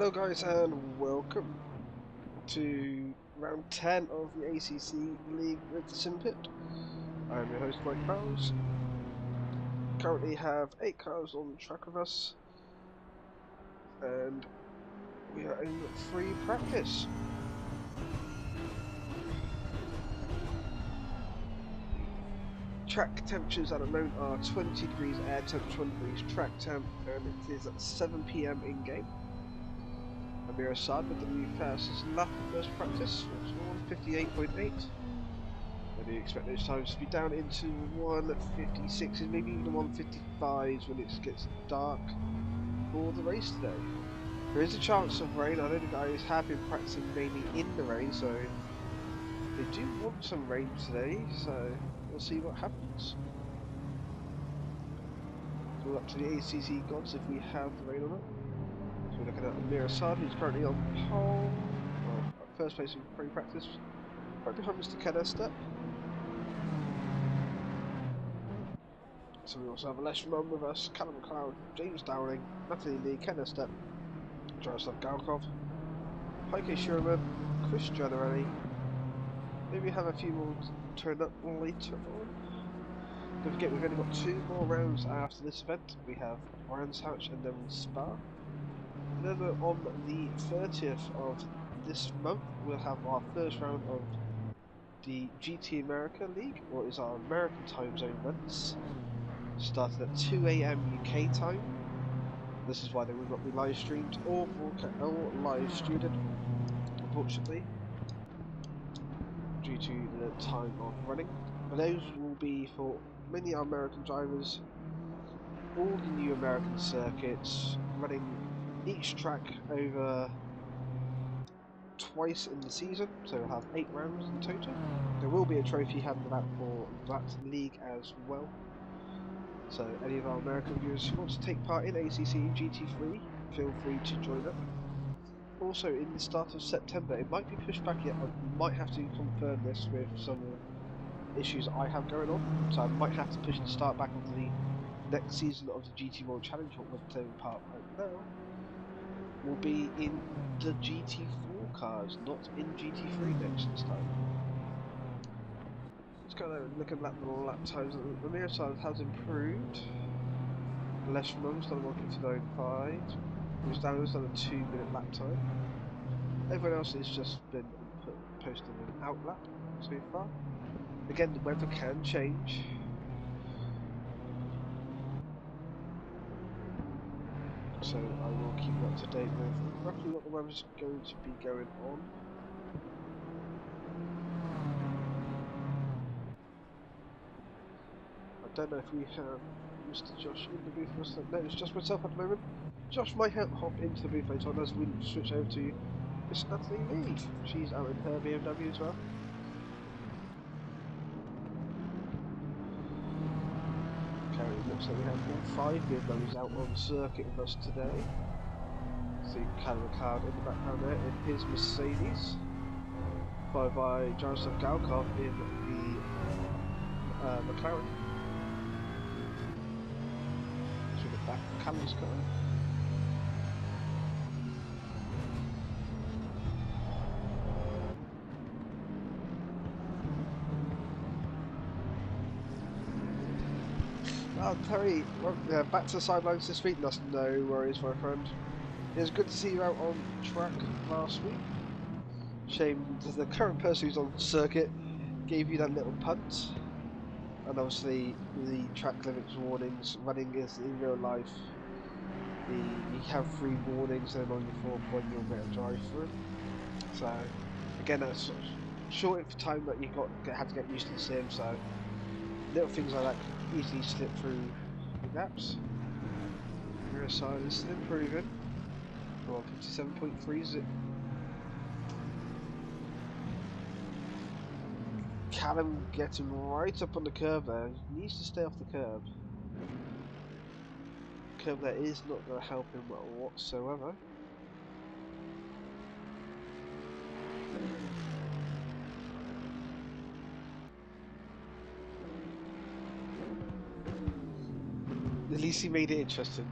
Hello guys and welcome to round 10 of the ACC League with Simpit. I'm your host M.Vowles. Currently have 8 cars on the track with us and we are in free practice. Track temperatures at the moment are 20 degrees air temp, 20 degrees track temp, and it is at 7 PM in game. Amir Assad with the new fastest lap of first practice, which is 158.8. I do expect those times to be down into 156s, maybe even 155s when it gets dark for the race today. There is a chance of rain. I know the guys have been practicing mainly in the rain, so they do want some rain today, so we'll see what happens. It's all up to the ACC gods if we have the rain or not. So we're looking at Amir Assad, who's currently on pole, first place in free practice, right behind Mr. Kenester. So we also have Leshman with us, Callum McLeod, James Dowling, Natalie Lee, Kenester, Jaroslav Galkov, Heike Schumann, Chris Gianarelli. Maybe have a few more turn up later on. Don't forget we've only got 2 more rounds after this event. We have Brands Hatch and then Spa. And then on the 30th of this month we'll have our first round of the GT America League, or is our American time zone events. Started at 2 AM UK time. This is why they will not be live streamed or live streamed, unfortunately, due to the time of running. But those will be for many American drivers, all the new American circuits, running each track over twice in the season, so we'll have 8 rounds in total. There will be a trophy handed out for that league as well. So any of our American viewers who want to take part in ACC and GT3, feel free to join up. Also, in the start of September, it might be pushed back yet. I might have to confirm this with some issues I have going on, so I might have to push the start back of the next season of the GT World Challenge. What we're taking part right now will be in the GT4 cars, not in GT3 next time. Just kind of looking at the lap times. The mirror side has improved. Leshman's done a 159.5. Bruce Downer's done a 2-minute lap time. Everyone else has just been posting an out lap so far. Again, the weather can change. So I will keep you up to date with roughly what the weather's going to be going on. I don't know if we have Mr. Josh in the booth for us. No, it's just myself at the moment. Josh might hop into the booth later on as we switch over to Miss Natalie Lee. She's out in her BMW as well. Currently looks like we have all 5 BMWs out on circuit with us today. See Callum McLeod in the background there in his Mercedes, followed by Jaroslav Galkov in the McLaren. So we get back to Callum's car. Oh, Terry, well, back to the sidelines this week. That's no worries, my friend. It was good to see you out on track last week. Shame the current person who's on circuit gave you that little punt. And obviously, the track limits warnings, running is in real life. You have 3 warnings, and on your 4th one you'll get a drive through. So, again, that's sort of short for time that you had to get used to the sim. So, little things like that can easily slip through the gaps. Rear side is still improving. Well, 57.3 is it? Callum getting right up on the curb there. He needs to stay off the curb. The curb there is not going to help him whatsoever. At least he made it interesting.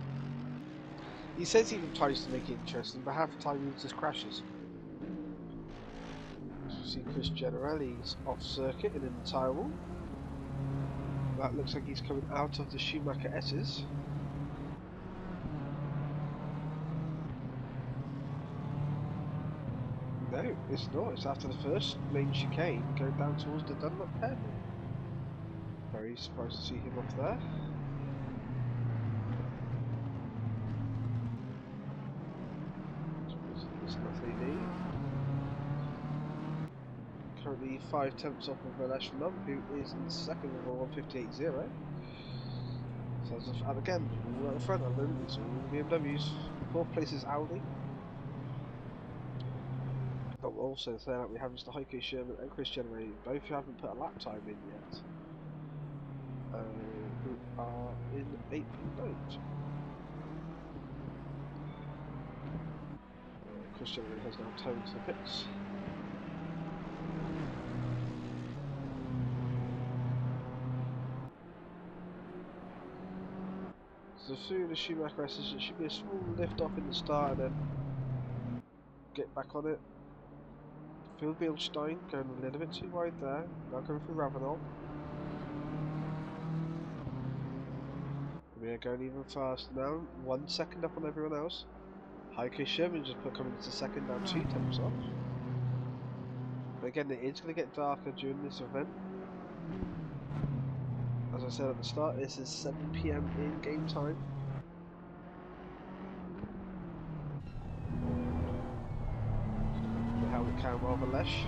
He says he tries to make it interesting, but half the time he just crashes. See Chris Generelli's off circuit and in the tyre wall. That looks like he's coming out of the Schumacher S's. No, it's not. It's after the first main chicane going down towards the Dunlop hairpin. Very surprised to see him off there. It's Natalie Lee. Currently 5 tenths off of Valesh Love, who is in second with a 158.0. So and again, all at the front at the moment, it's all BMWs. 4th place is Audi. But also saying that we have Mr. Heiko Sherman and Chris Generelli, both who haven't put a lap time in yet. Who are in 8th and 9th. Chris Generelli has now towed to the pits. So through the Schumacher S's, it should be a small lift off in the start and then get back on it. Phil Bilstein going a little bit too wide there, now going through Ravenel. We are going even faster now, 1 second up on everyone else. Heiko Sherman just coming into second, now 2 tenths off. But again, it is going to get darker during this event. As I said at the start, this is 7 PM in game time. The helmet cam over Lesh.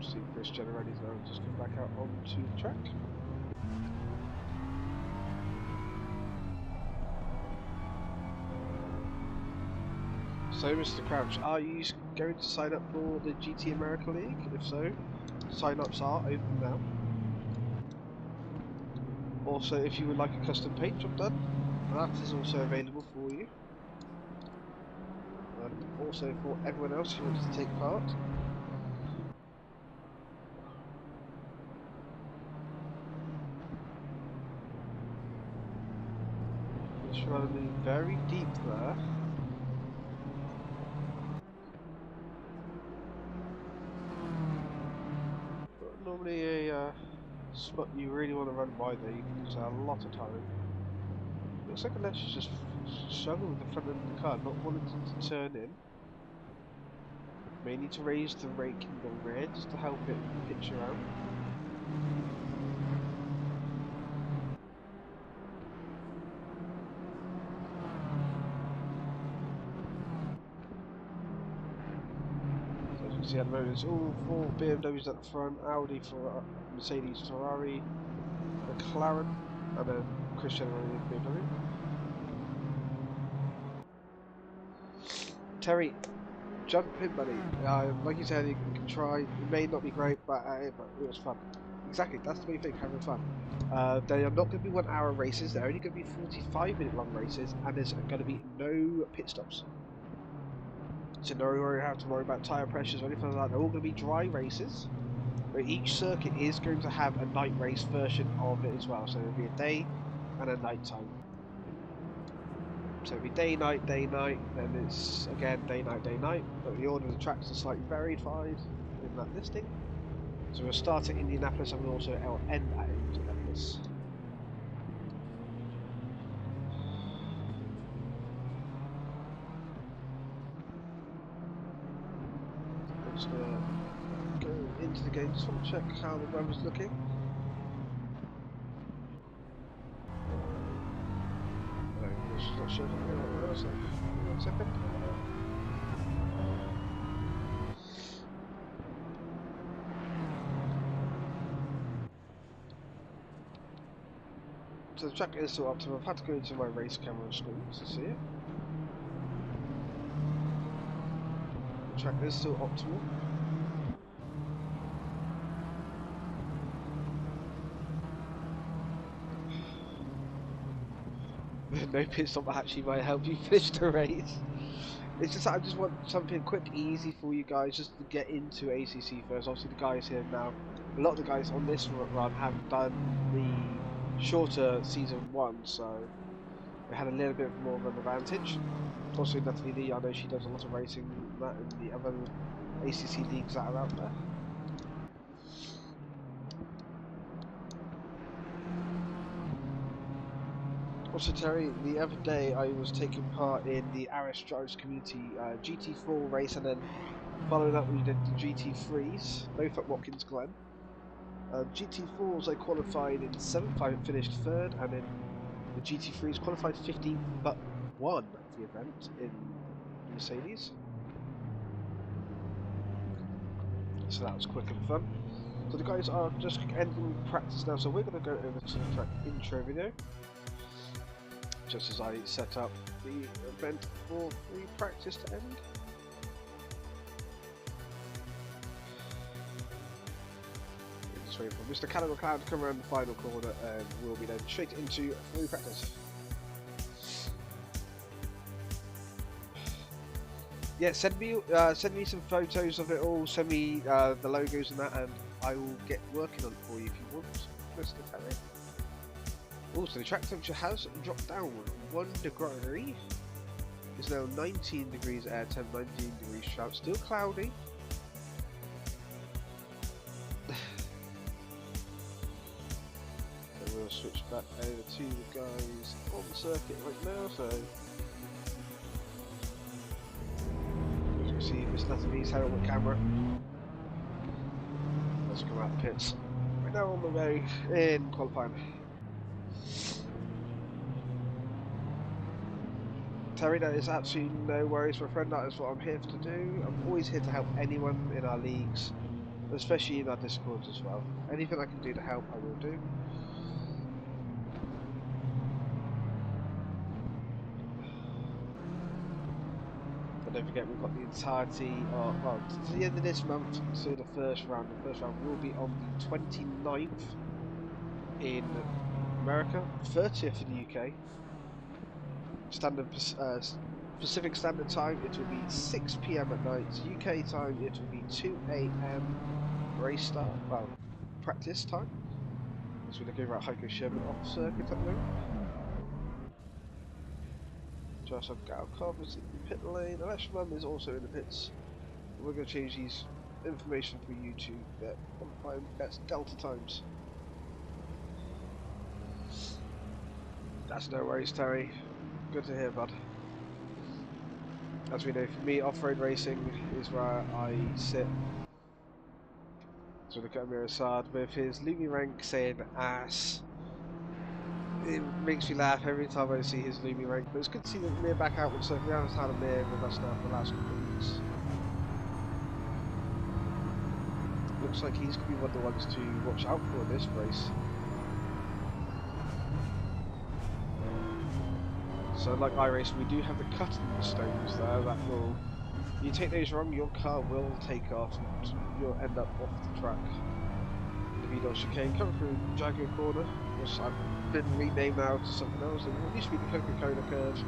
See Chris Generelli's now just come back out onto the track. So, Mr. Crouch, are you going to sign up for the GT America League? If so, sign-ups are open now. Also, if you would like a custom paint job done, that is also available for you. And also for everyone else who wants to take part. It's running very deep there. Normally a spot you really want to run by there, you can lose a lot of time. Looks like Alex is just struggling with the front end of the car, not wanting to turn in. May need to raise the rake in the rear just to help it pitch around. So as you can see at the moment, it's all 4 BMWs at the front, Audi, for Mercedes, Ferrari, McLaren, and then Chris Generelli in BMW. Terry, jump in, buddy. Like you said, you can try. It may not be great, but it was fun. Exactly, that's the main thing, having fun. They are not going to be 1 hour races, they're only going to be 45-minute long races, and there's going to be no pit stops. So no worry, have to worry about tyre pressures or anything like that. They're all going to be dry races, but each circuit is going to have a night race version of it as well. So there'll be a day and a night time. So it'll be day, night, then it's again day, night, but the order of the tracks is slightly verified in that listing. So we'll start at Indianapolis and we'll also end at Indianapolis. I'm just going to go into the game, just want to check how the weather's looking. I'm not sure if I'm going to so 1 second. So the track is still optimal. I've had to go into my race camera screen to see it. The track is still optimal. no pit stop actually might help you finish the race. It's just I just want something quick, easy for you guys, just to get into ACC first. Obviously, the guys here now, a lot of the guys on this run have done the shorter season 1, so they had a little bit more of an advantage. Also, Natalie Lee, I know she does a lot of racing that in the other ACC leagues that are out there. Also, Terry, the other day I was taking part in the Aris Drives Community GT4 race, and then following up we did the GT3s, both at Watkins Glen. GT4s I qualified in 7th, I finished 3rd, and then the GT3s qualified 15th, but won the event in Mercedes. So that was quick and fun. So the guys are just ending practice now, so we're going to go over to the track intro video. Just as I set up the event for the practice to end. Just waiting for Mr. Callum McLeod to come around the final corner, and we'll be then straight into free practice. Yeah, send me some photos of it all. Send me the logos and that, and I will get working on it for you if you want, Mr. Terry. Also, the track temperature has dropped down 1 degree. It's now 19 degrees air temp, 19 degrees shout. Still cloudy. So we'll switch back over to the guys on the circuit right now. So as you can see, Miss Natalie's had on the camera. Let's come out the pits. Right now on the way in qualifying. Terry, that is absolutely no worries, my friend. That is what I'm here to do. I'm always here to help anyone in our leagues, especially in our Discords as well. Anything I can do to help, I will do. But don't forget, we've got the entirety of, well, to the end of this month, so the first round. The first round will be on the 29th in America, 30th in the UK. Standard Pacific Standard Time, it will be 6 PM at night. UK time, it will be 2 AM race start, well, practice time. So we're looking at Heiko Sherman off the circuit at the moment. Joseph Galkov is in the pit lane. Alex Mum is also in the pits. We're going to change these information for you to get best Delta times. That's no worries, Terry. Good to hear, bud. As we know, for me, off-road racing is where I sit. So look at Amir Assad with his Lumi rank saying ass. It makes me laugh every time I see his Lumi rank, but it's good to see Amir back out with something. We haven't had Amir with us now for the last couple of weeks. Looks like he's going to be one of the ones to watch out for in this race. So like iRacing, we do have the cutting stones there that will, if you take those wrong, your car will take off and you'll end up off the track. The V-Dot chicane coming through Jaguar corner, which I've been renamed now to something else. It used to be the Coca-Cola curve.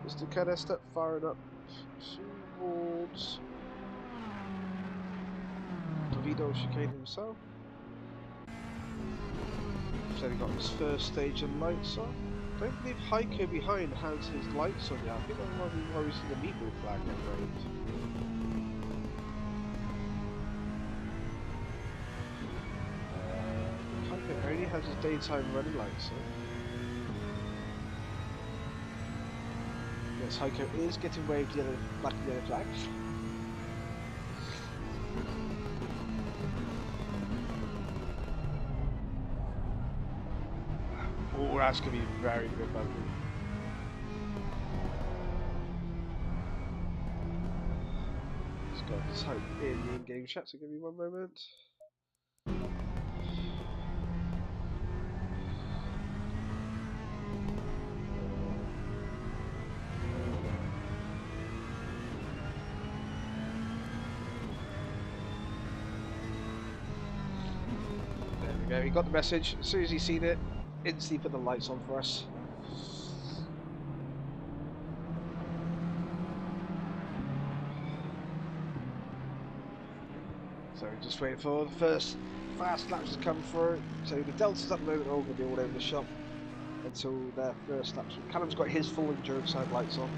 Mr. Canester firing up towards Vito chicane himself. So he got his first stage of lights on. I don't believe Heiko behind has his lights on yet. I think that might be why we've seen the meatball flag get raised. Heiko only has his daytime running lights on. Yes, Heiko is getting waved yellow, black and yellow flags. Oh, that's going to be very good, buddy. Just got to type in the in-game chat, so give me one moment. we go, he got the message. As soon as he seen it, instantly put the lights on for us. So we're just waiting for the first fast laps to come through. So the deltas at the moment are all going to be all over the shop until their first laps. Callum's got his full endurance headlights on.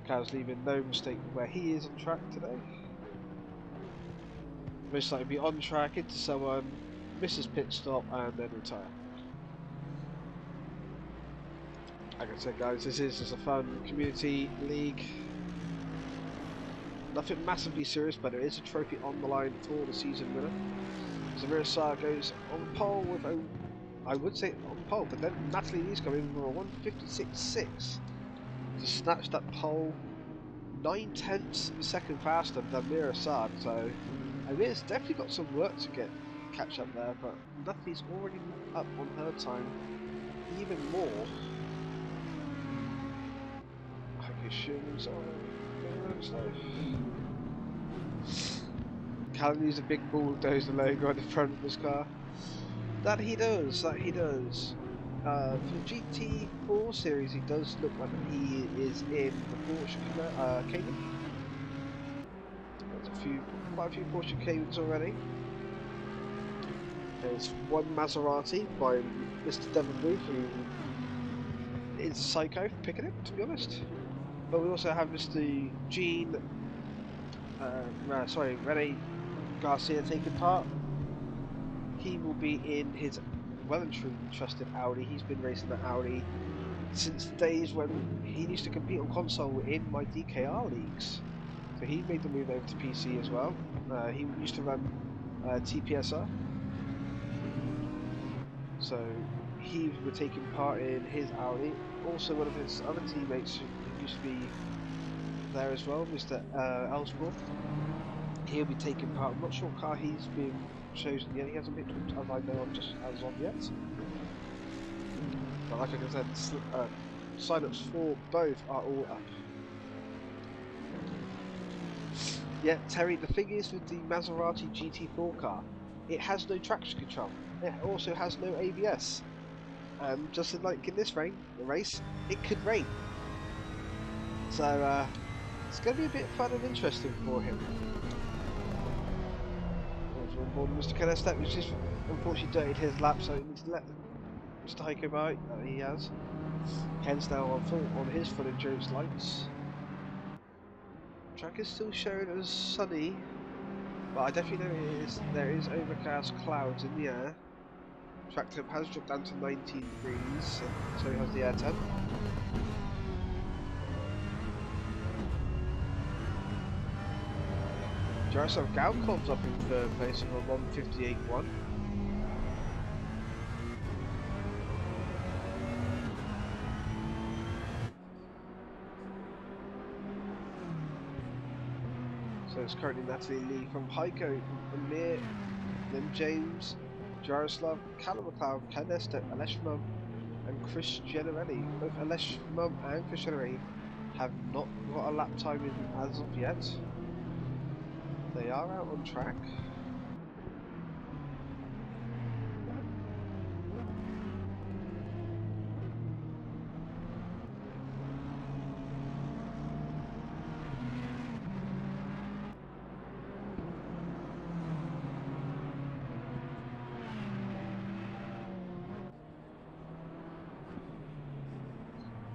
Callum's leaving no mistake where he is on track today. Most likely be on track into someone, misses pit stop, and then retire. Like I said, guys, this is just a fun community league. Nothing massively serious, but there is a trophy on the line for the season winner. Zamira Saar goes on pole with a, I would say on pole, but then Natalie Lee's coming with a 156.6 to snatch that pole 9/10 of a second faster than Mira Saad. So Amir's definitely got some work to catch up there, but Natalie's already up on her time even more. Okay, Sherman's on. Callum used a big bulldozer logo on the front of his car. That he does, For the GT4 series, he does look like he is in the Porsche Cayman. There's quite a few Porsche Caymans already. There's one Maserati by Mr. Devon Booth, who is psycho for picking it, to be honest. But we also have Mr. Rene Garcia taking part. He will be in his well and truly trusted Audi. He's been racing that Audi since the days when he used to compete on console in my DKR leagues. So he made the move over to PC as well. He used to run TPSR. So he was taking part in his Audi. Also one of his other teammates who used to be there as well, Mr. Ellsworth. He'll be taking part. I'm not sure what car he's been chosen yet. He hasn't picked one as I know of just as of yet. But like I said, sign-ups for both are all up. Yeah, Terry, the thing is with the Maserati GT4 car, it has no traction control. It also has no ABS. Just like in this race, it could rain. So it's going to be a bit fun and interesting for him. Mr. Canestep, which just unfortunately dirtied his lap, so he needs to let Mr. Heiko by. He has. Ken's now on his full endurance lights. Track is still showing as sunny, but I definitely know there is overcast clouds in the air. Track temp has dropped down to 19 degrees, so he has the air temp. Jaroslav Galkov's up in third place with a 158.1. So it's currently Natalie Lee from Heiko, Amir, then James, Jaroslav, Callum McLeod, Ken Estep, Alesh Mum, and Chris Generelli. Both Alesh Mum and Chris Generelli have not got a lap time in as of yet. They are out on track.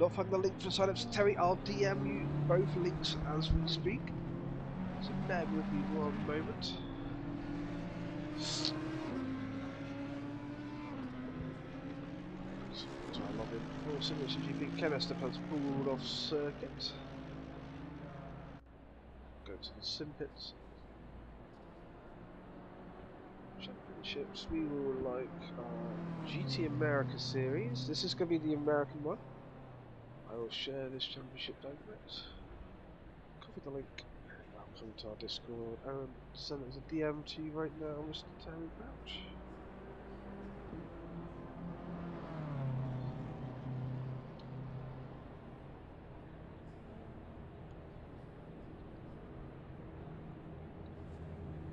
Not finding the link for sign-ups, Terry. I'll DM you both links as we speak. So bear with me 1 moment. So I log in. Also, which you think Ken Estep has pulled off circuit. Go to the Simpit Championships. We will like GT America series. This is going to be the American one. I will share this championship direct. Copy the link. Welcome to our Discord and send it as a DM to you right now, Mr. Terry Crouch.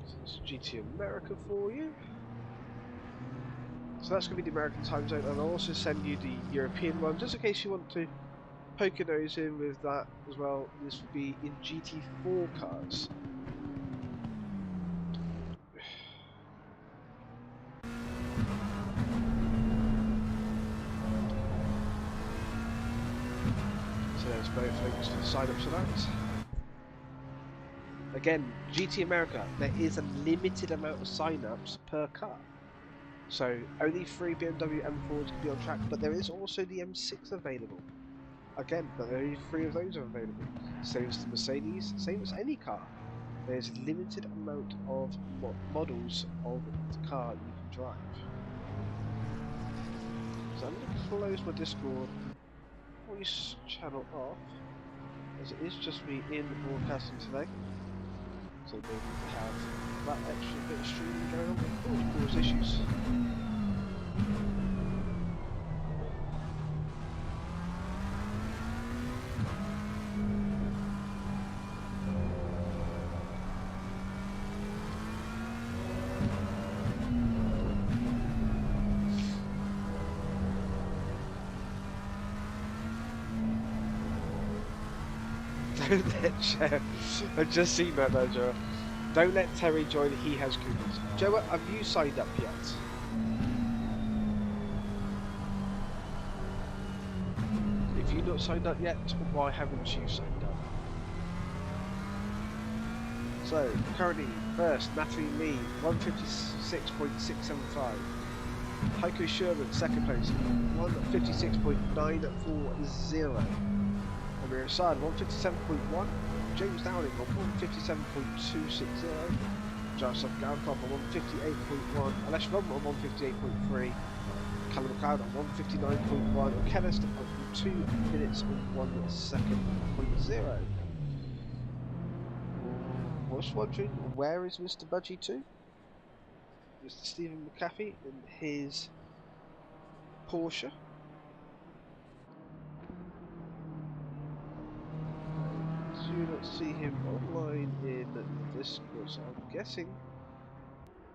So this is GT America for you. So that's going to be the American time zone, and I'll also send you the European one, just in case you want to poke your nose in with that as well. This will be in GT4 cars. So there's both links to the sign-ups for that. Again, GT America, there is a limited amount of sign-ups per car. So only 3 BMW M4s can be on track, but there is also the M6 available. Again, but only 3 of those are available. Same as the Mercedes, same as any car. There's a limited amount of models of the car you can drive. So I'm going to close my Discord voice channel off, as it is just me in broadcasting today. So they need to have that extra bit of streaming going on, but cause issues. Don't let Joe. I've just seen that though, Joe. Don't let Terry join. He has coupons. Joe, have you signed up yet? If you've not signed up yet, why haven't you signed up? So currently first, Natalie Lee, 156.675. Heiko Sherman second place, 156.940. Amir Assad 157.1, James Downing on 157.260, Joseph Galkov on 158.1, Alesh Rumble on 158.3, Callum McLeod on 159.1, and Kenneth on 2 minutes and 1 second .0. Was wondering, where is Mr. Budgie to? Mr. Stephen McAfee in his Porsche. Do not see him online in the Discord, so I'm guessing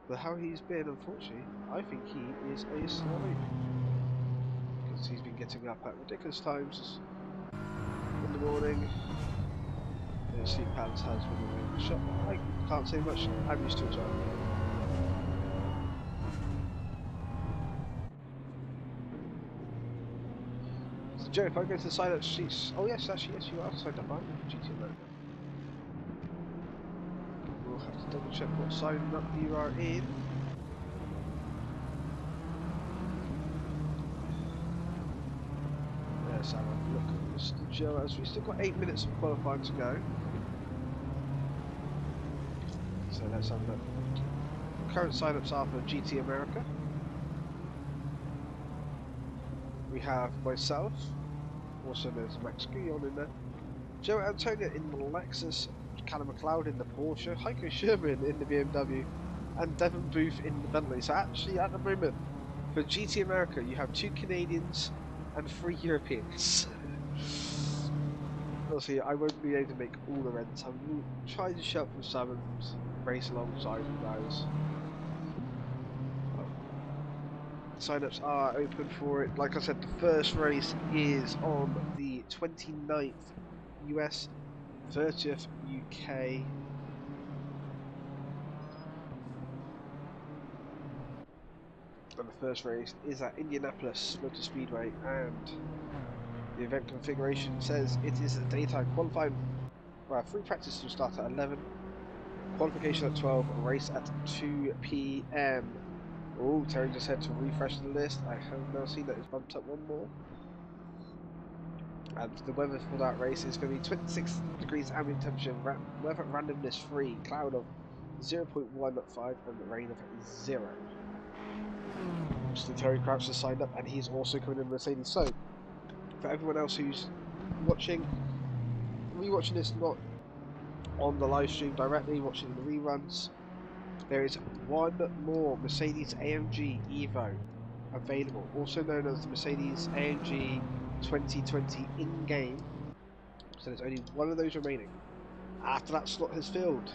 that how he's been, unfortunately, I think he is asleep, because he's been getting up at ridiculous times in the morning. His sleep patterns has been around the shop. I can't say much, I'm used to it as well. So Joe, if I go to the sign-up sheets, oh yes, actually yes, you are signed up, aren't you, GT America? We'll have to double check what sign up you are in. Let's have a look at Mr. Joe, as we've still got 8 minutes of qualifying to go. So let's have a look. Current sign-ups are for GT America. We have myself, also there's Max Guillon in there, Joe Antonio in the Lexus, Callum McLeod in the Porsche, Heiko Sherman in the BMW, and Devon Booth in the Bentley. So actually at the moment, for GT America, you have 2 Canadians and 3 Europeans. Obviously, I won't be able to make all the rents. I will try to shout for some and race alongside you guys. Sign-ups are open for it. Like I said, the first race is on the 29th US, 30th UK. And the first race is at Indianapolis Motor Speedway, and the event configuration says it is a daytime qualifying. Free practice will start at 11, qualification at 12, race at 2 PM. Oh, Terry just had to refresh the list. I have now seen that it's bumped up one more. And the weather for that race is going to be 26 degrees ambient temperature, weather randomness free, cloud of 0.15 and rain of 0. Mr. Terry Crouch has signed up, and he's also coming in Mercedes. So, for everyone else who's watching, rewatching this not on the live stream directly, watching the reruns, there is one more Mercedes AMG Evo available, also known as the Mercedes AMG 2020 in-game. So there's only one of those remaining. After that slot has filled,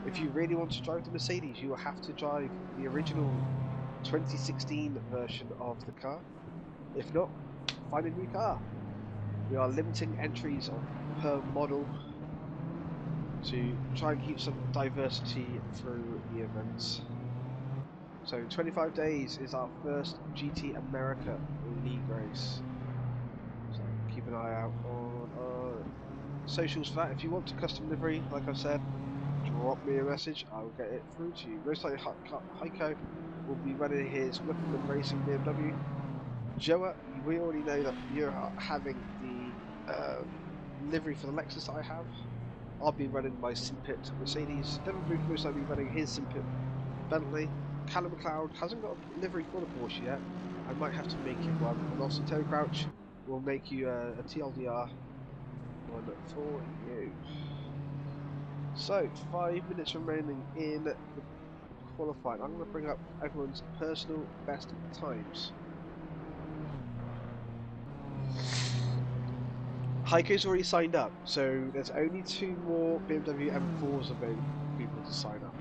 if you really want to drive the Mercedes, you will have to drive the original 2016 version of the car. If not, find a new car. We are limiting entries per model to try and keep some diversity through the events. So 25 days is our first GT America League race. So keep an eye out on our socials for that. If you want a custom livery, like I said, drop me a message, I will get it through to you. Most likely Heiko will be running his Whippleman Racing BMW. Joa, we already know that you're having the livery for the Lexus that I have. I'll be running my Simpit Mercedes. Devin Booth most likely running his Simpit Bentley. Callum McLeod hasn't got a livery for the Porsche yet. I might have to make him one. And also Terry Crouch will make you a TLDR one for you. So, 5 minutes remaining in the qualifying. I'm going to bring up everyone's personal best times. Heiko's already signed up, so there's only 2 more BMW M4s available for people to sign up.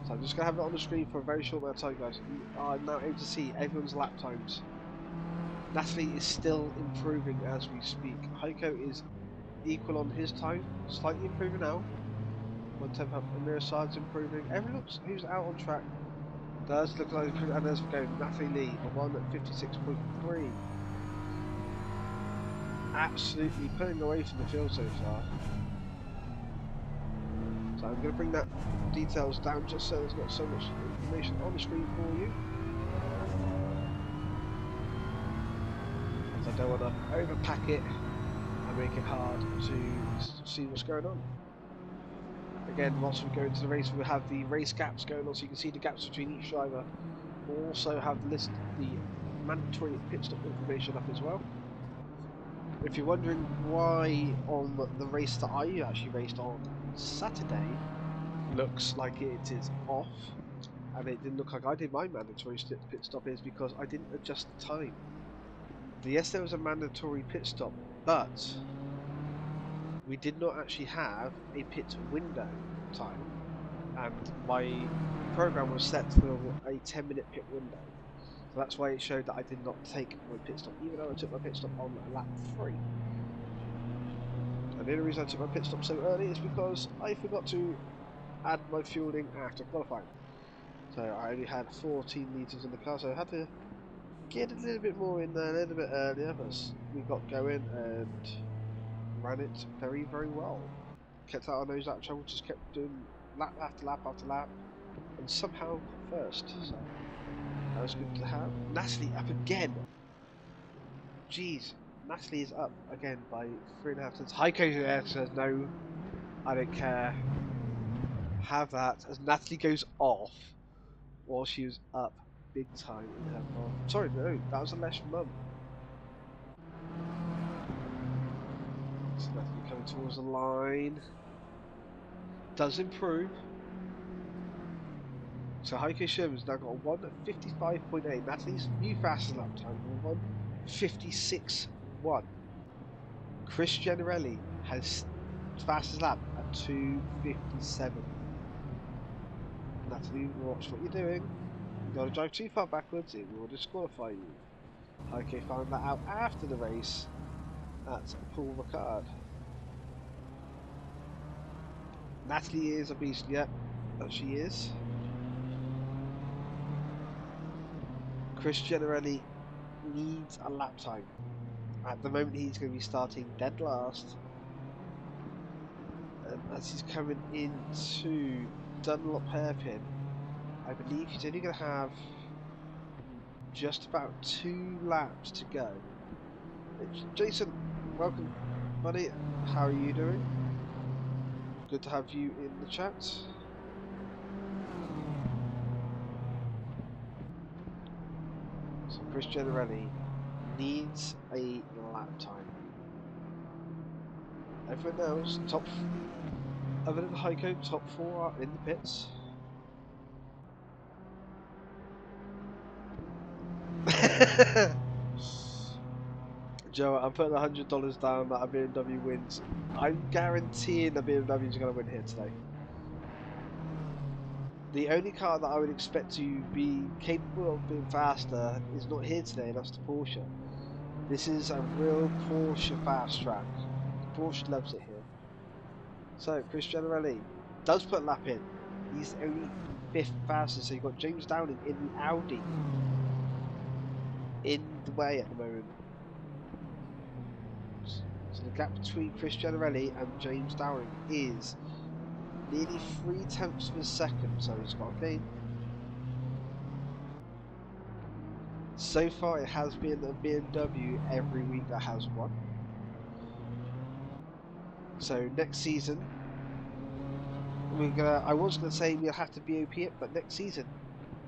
So I'm just going to have it on the screen for a very short amount of time, guys. You are now able to see everyone's lap times. Natalie is still improving as we speak. Heiko is equal on his time, slightly improving now. 1 tenth up, Amir Saad's improving. Everyone who's out on track does look like improving, and as we go, Natalie Lee, a 1:56.3. Absolutely pulling away from the field so far. So I'm going to bring that details down just so there's not so much information on the screen for you. As I don't want to overpack it and make it hard to see what's going on. Again, once we go into the race, we'll have the race gaps going on so you can see the gaps between each driver. We'll also have the mandatory pit stop information up as well. If you're wondering why on the race that I actually raced on Saturday looks like it is off, and it didn't look like I did my mandatory pit stop, is because I didn't adjust the time. Yes, there was a mandatory pit stop, but we did not actually have a pit window time, and my program was set for a 10-minute pit window. So that's why it showed that I did not take my pit stop, even though I took my pit stop on lap 3. And the only reason I took my pit stop so early is because I forgot to add my fueling after qualifying. So I only had 14 litres in the car, so I had to get a little bit more in there a little bit earlier as we got going and ran it very, very well. Kept our nose out of trouble, just kept doing lap after lap after lap, and somehow got first. So that was good to have. Natalie up again. Jeez, Natalie is up again by 3.5 cents. Heiko there says no, I don't care. Have that as Natalie goes off while she was up big time in her car. Sorry, no, that was a Lesh mum. So Natalie coming towards the line. Does improve. So Heiko Sherman's now got a 1:55.8. Natalie's new fastest lap time, 1:56.1. Chris Generelli has fastest lap at 2:57. Natalie, watch what you're doing. You gotta drive too far backwards, it will disqualify you. Heiko found that out after the race at Paul Ricard. Natalie is a beast, yep, that she is. Chris Generelli needs a lap time. At the moment he's going to be starting dead last. As he's coming into Dunlop hairpin, I believe he's only going to have just about 2 laps to go. Jason, welcome buddy, how are you doing? Good to have you in the chat. So Chris Generelli needs a lap time. Everyone else, other than Heiko, top 4 are in the pits. Joe, I'm putting $100 down that a BMW wins. I'm guaranteeing the BMW is going to win here today. The only car that I would expect to be capable of being faster is not here today, and that's the Porsche. This is a real Porsche fast track. Porsche loves it here. So, Chris Generelli does put a lap in. He's only 5th fastest, so you've got James Downing in the Audi in the way at the moment. So the gap between Chris Generelli and James Downing is nearly 3/10 of a second, so he's got a gain. So far, it has been a BMW every week that has won. So next season, I was gonna say we'll have to BOP it, but next season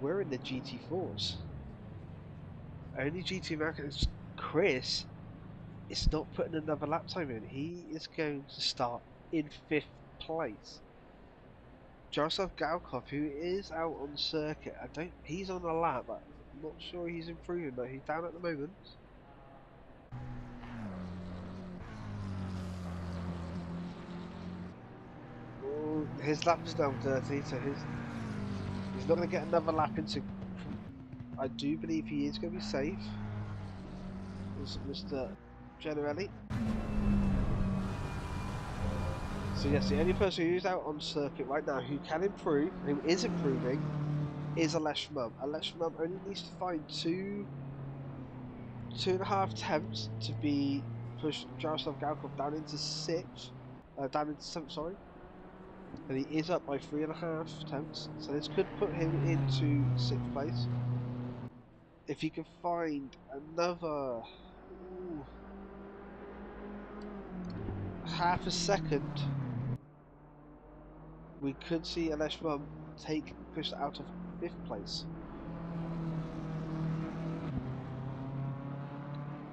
we're in the GT4s. Only GT Americans. Chris is not putting another lap time in. He is going to start in 5th place. Jaroslav Galkov, who is out on circuit, he's on a lap, but I'm not sure he's improving, but he's down at the moment. Oh, his lap is now dirty, so he's not going to get another lap into. I do believe he is going to be safe. Is Mr. Generelli. So yes, the only person who's out on circuit right now who can improve, who is improving, is Alesh Mum. Alesh Mum only needs to find 2.5 attempts to be push Jaroslav Galkov down into 7th, sorry. And he is up by 3.5 attempts, so this could put him into 6th place. If he can find another half a second, we could see Alesh Mum take Chris out of 5th place.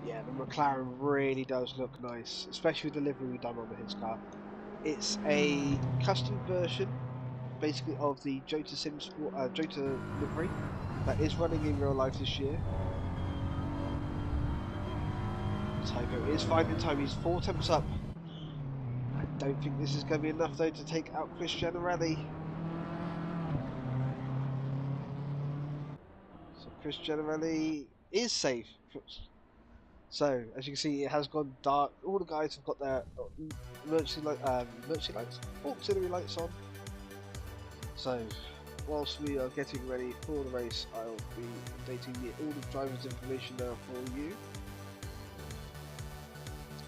Yeah, the McLaren really does look nice, especially with the livery we've done on his car. It's a custom version, basically, of the Jota livery that is running in real life this year. Tycho is finding time, he's 4 attempts up. I don't think this is going to be enough though to take out Chris Generelli. So Chris Generelli is safe. So as you can see, it has gone dark. All the guys have got their emergency lights, auxiliary lights on. So whilst we are getting ready for the race, I'll be updating all the driver's information now for you.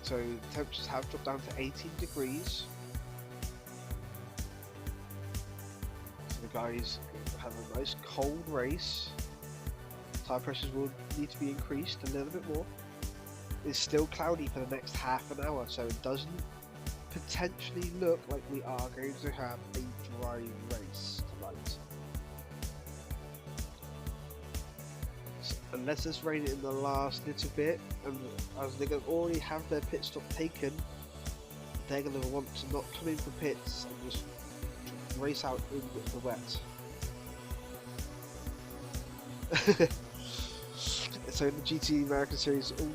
So temperatures have dropped down to 18 degrees. So the guys have a nice cold race. Tyre pressures will need to be increased a little bit more. It's still cloudy for the next half an hour, so it doesn't potentially look like we are going to have a dry race tonight. So, unless it's raining in the last little bit, and as they're going to already have their pit stop taken, they're going to want to not come in for pits and just race out in the wet. So in the GT American Series, all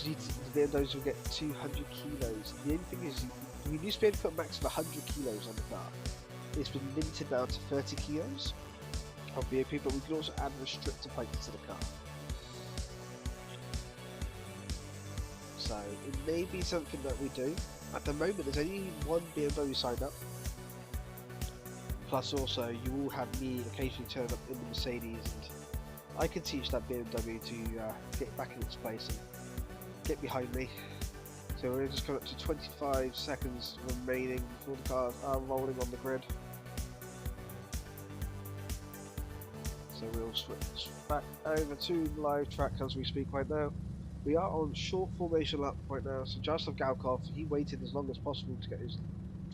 the BMWs will get 200 kilos. The only thing is, we used to be able to put a max of 100 kilos on the car. It's been limited now to 30 kilos of BOP, but we can also add restrictor plates to the car. So it may be something that we do. At the moment, there's only one BMW signed up. Plus, also, you will have me occasionally turn up in the Mercedes, and I can teach that BMW to get back in its place and get behind me. So we're just coming up to 25 seconds remaining before the cars are rolling on the grid. So we'll switch back over to live track as we speak right now. We are on short formation lap right now, so Jaroslav Galkov, he waited as long as possible to get his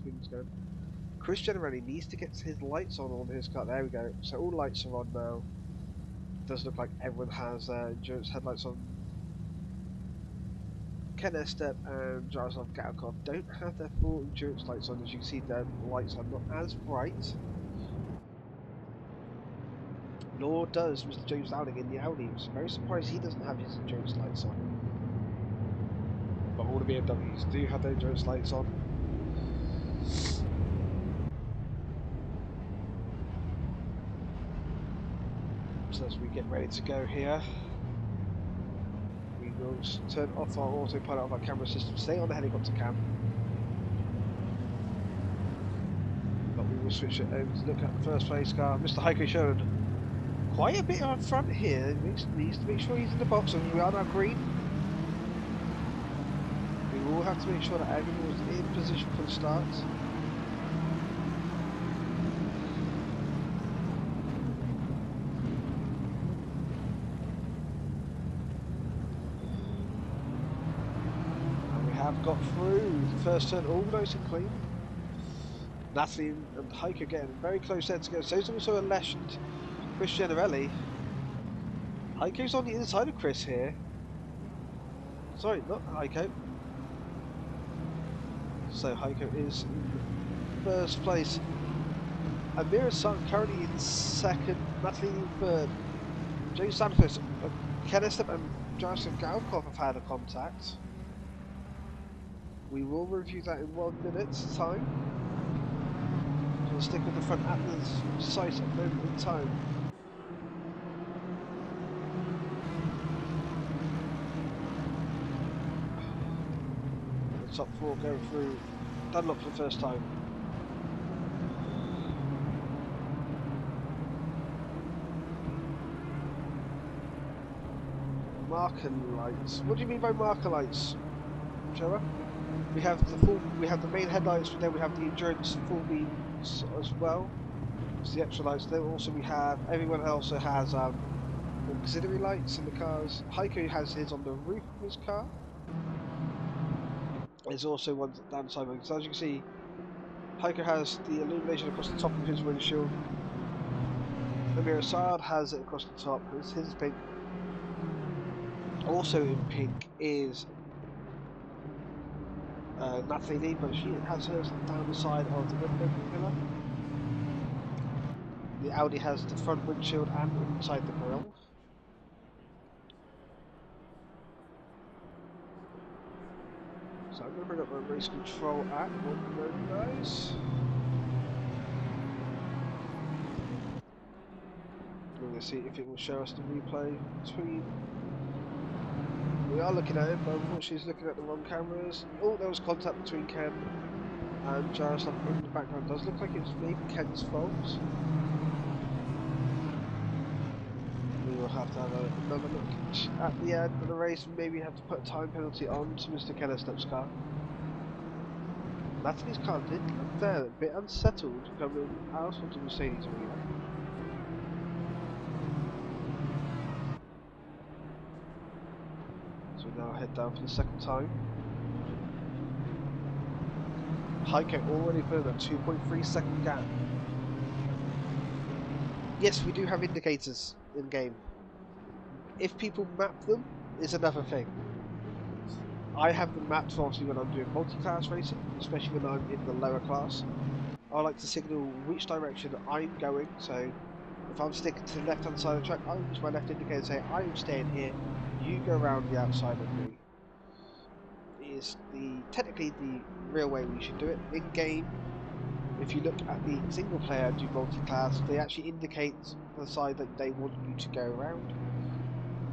things going. Chris Generelli needs to get his lights on his car. There we go. So all lights are on now. It does look like everyone has endurance headlights on. Ken Estep and Jaroslav Galkov don't have their full endurance lights on. As you can see, their lights are not as bright. Nor does Mr. James Downing in the Audi. I'm very surprised he doesn't have his endurance lights on. But all the BMWs do have their endurance lights on. So as we get ready to go here, we will turn off our autopilot of our camera system, stay on the helicopter cam, but we will switch it over to look at the first place car, Mr. Heiko Sherman. Quite a bit up front here, needs to make sure he's in the box, and we are now green. We will have to make sure that everyone is in position for the start. Have got through the first turn all nice and clean. Natalie and Heiko getting very close there together. So there's also a Lesh and Chris Generelli. Heiko's on the inside of Chris here. Sorry, not Heiko. So Heiko is in first place. Amira Sun currently in second. Natalie in third. James Santos, Kenestep and Jarosław Gałkow have had a contact. We will review that in 1 minute's time. We'll stick with the front at the site at the moment in time. The top four going through Dunlop for the first time. Marker lights. What do you mean by marker lights, Joa? We have the main headlights, but then we have the endurance full beams as well. It's the extra lights. Then also we have everyone else who has auxiliary lights in the cars. Heiko has his on the roof of his car. There's also ones down the side. So as you can see, Heiko has the illumination across the top of his windshield. Amir Assad has it across the top. His is pink. Also in pink is Natalie Lee, but she has hers down the side of the window pillar. The Audi has the front windshield and inside the grille. So I'm going to bring up my race control app, 1 minute guys. We're going to see if it will show us the replay between. We are looking at it, but unfortunately it's looking at the wrong cameras. Oh, there was contact between Ken and Jarosław in the background. Does look like it's maybe Ken's fault. We will have to have another look at the end of the race and maybe have to put a time penalty on to Mr. Kenestep's car. Natalie's car did look there, a bit unsettled coming out of the Mercedes arena. So we now head down for the second time. Heiko already put in a 2.3 second gap. Yes, we do have indicators in game. If people map them, is another thing. I have them mapped obviously when I'm doing multi-class racing, especially when I'm in the lower class. I like to signal which direction I'm going, so if I'm sticking to the left hand side of the track, I'll use my left indicator and say I'm staying here, you go around the outside of me. Is technically the real way we should do it. In game, if you look at the single player do multi-class, they actually indicate the side that they want you to go around.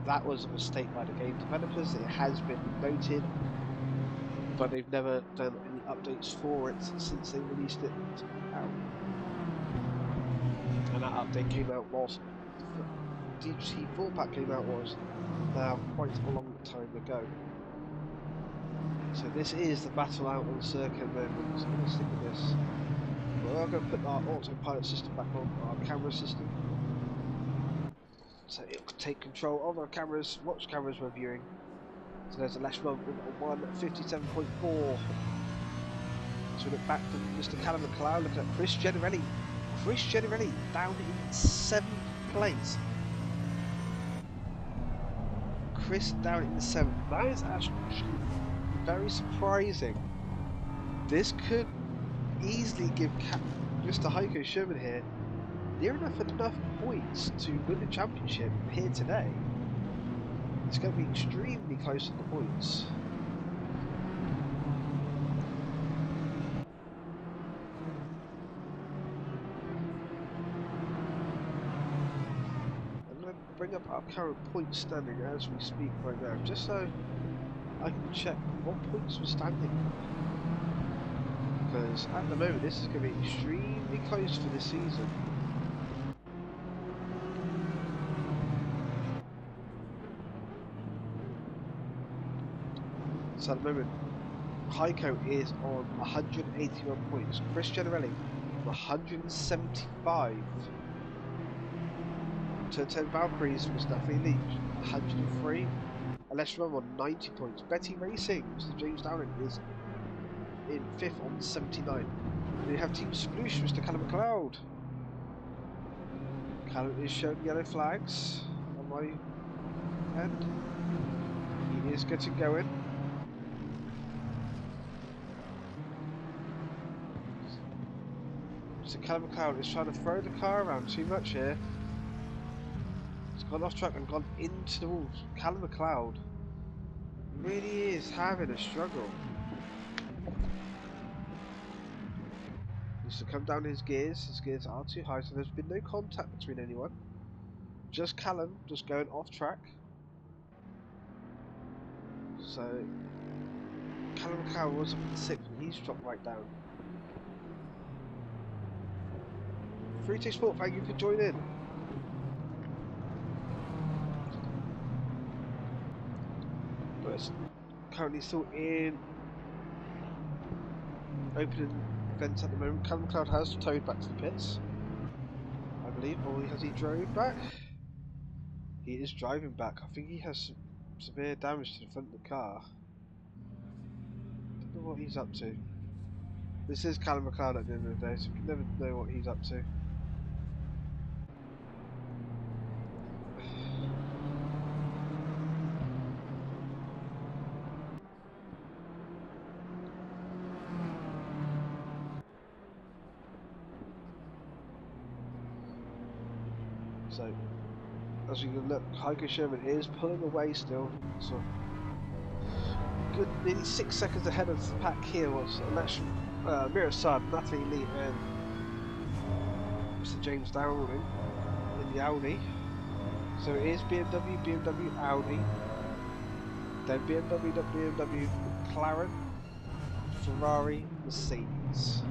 That was a mistake by the game developers. It has been noted, but they've never done any updates for it since they released it out. And that update came out whilst the DT4 pack came out was now quite a long time ago. So this is the battle out on the circuit moment. So I'm going to stick with this. We are going to put our autopilot system back on, our camera system. So it will take control of our cameras, watch cameras we're viewing. So there's a Lesh with a 1:57.4. So we look back to Mr. Callum McLeod, looking at Chris Generelli. Chris Generelli down in 7th place. Chris down in the 7th. That is actually very surprising. This could easily give Mr. Heiko Sherman here near enough points to win the championship here today. It's going to be extremely close to the points. And then bring up our current point standing as we speak right now, just so I can check what points we're standing. Because at the moment this is going to be extremely close for this season. So at the moment, Heiko is on 181 points. Chris Generelli on 175. Rd10 Valkyries was definitely lead, 103. Alesh Rum on 90 points. Betty Racing, Mr. James Downing, is in 5th on 79. Then you have Team Sploosh, Mr. Callum McLeod. Callum is showing yellow flags on my end. He is getting going. Mr. Callum McLeod is trying to throw the car around too much here. He's gone off track and gone into the walls. Callum McLeod really is having a struggle. Needs to come down his gears. His gears are too high, so there's been no contact between anyone. Just Callum just going off track. So Callum McLeod was up in 6th and he's dropped right down. Free Take Sport, thank you for joining. But it's currently still in opening events at the moment. Callum McLeod has towed back to the pits, I believe, or has he drove back? He is driving back. I think he has severe damage to the front of the car. Don't know what he's up to. This is Callum McLeod at the end of the day, so you never know what he's up to. So, as you can look, Heiko Sherman is pulling away still. So, good, nearly 6 seconds ahead of the pack here was Mira Saad, Natalie Lee, and Mr. James Dowling in the Audi. So it is BMW, BMW, Audi, then BMW, BMW, McLaren, Ferrari, Mercedes.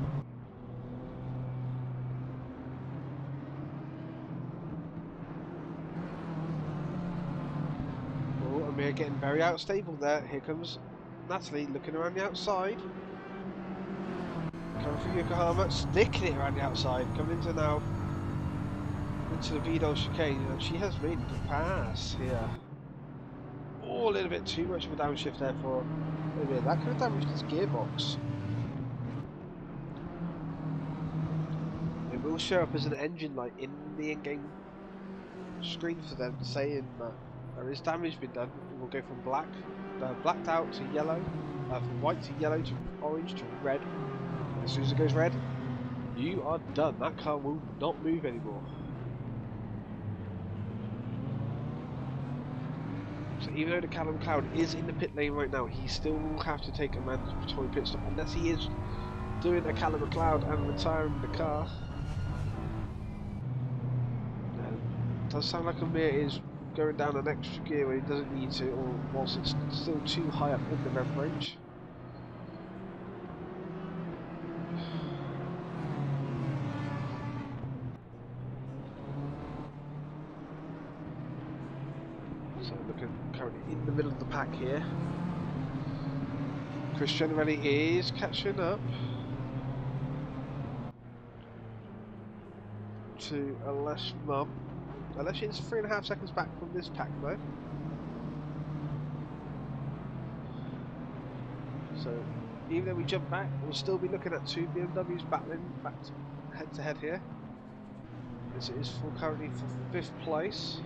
We're getting very unstable there. Here comes Natalie looking around the outside. Coming for Yokohama, sticking it around the outside. Coming into now into the V-Dol chicane, and she has made a good pass here. Oh, a little bit too much of a downshift there for maybe that could have damaged his gearbox. It will show up as an engine light in the in-game screen for them, saying that there is damage been done. It will go from blacked out to yellow, from white to yellow to orange to red. And as soon as it goes red, you are done. That car will not move anymore. So even though the Callum McLeod is in the pit lane right now, he still will have to take a mandatory pit stop unless he is doing a Callum McLeod and retiring the car. It does sound like Amir is going down an extra gear when he doesn't need to, or whilst it's still too high up in the rev range. So looking currently in the middle of the pack here. Chris Generelli is catching up to Alesh Mum. Alesh is 3.5 seconds back from this pack though. So even though we jump back, we'll still be looking at two BMWs battling back head to head here. As it is currently for 5th place.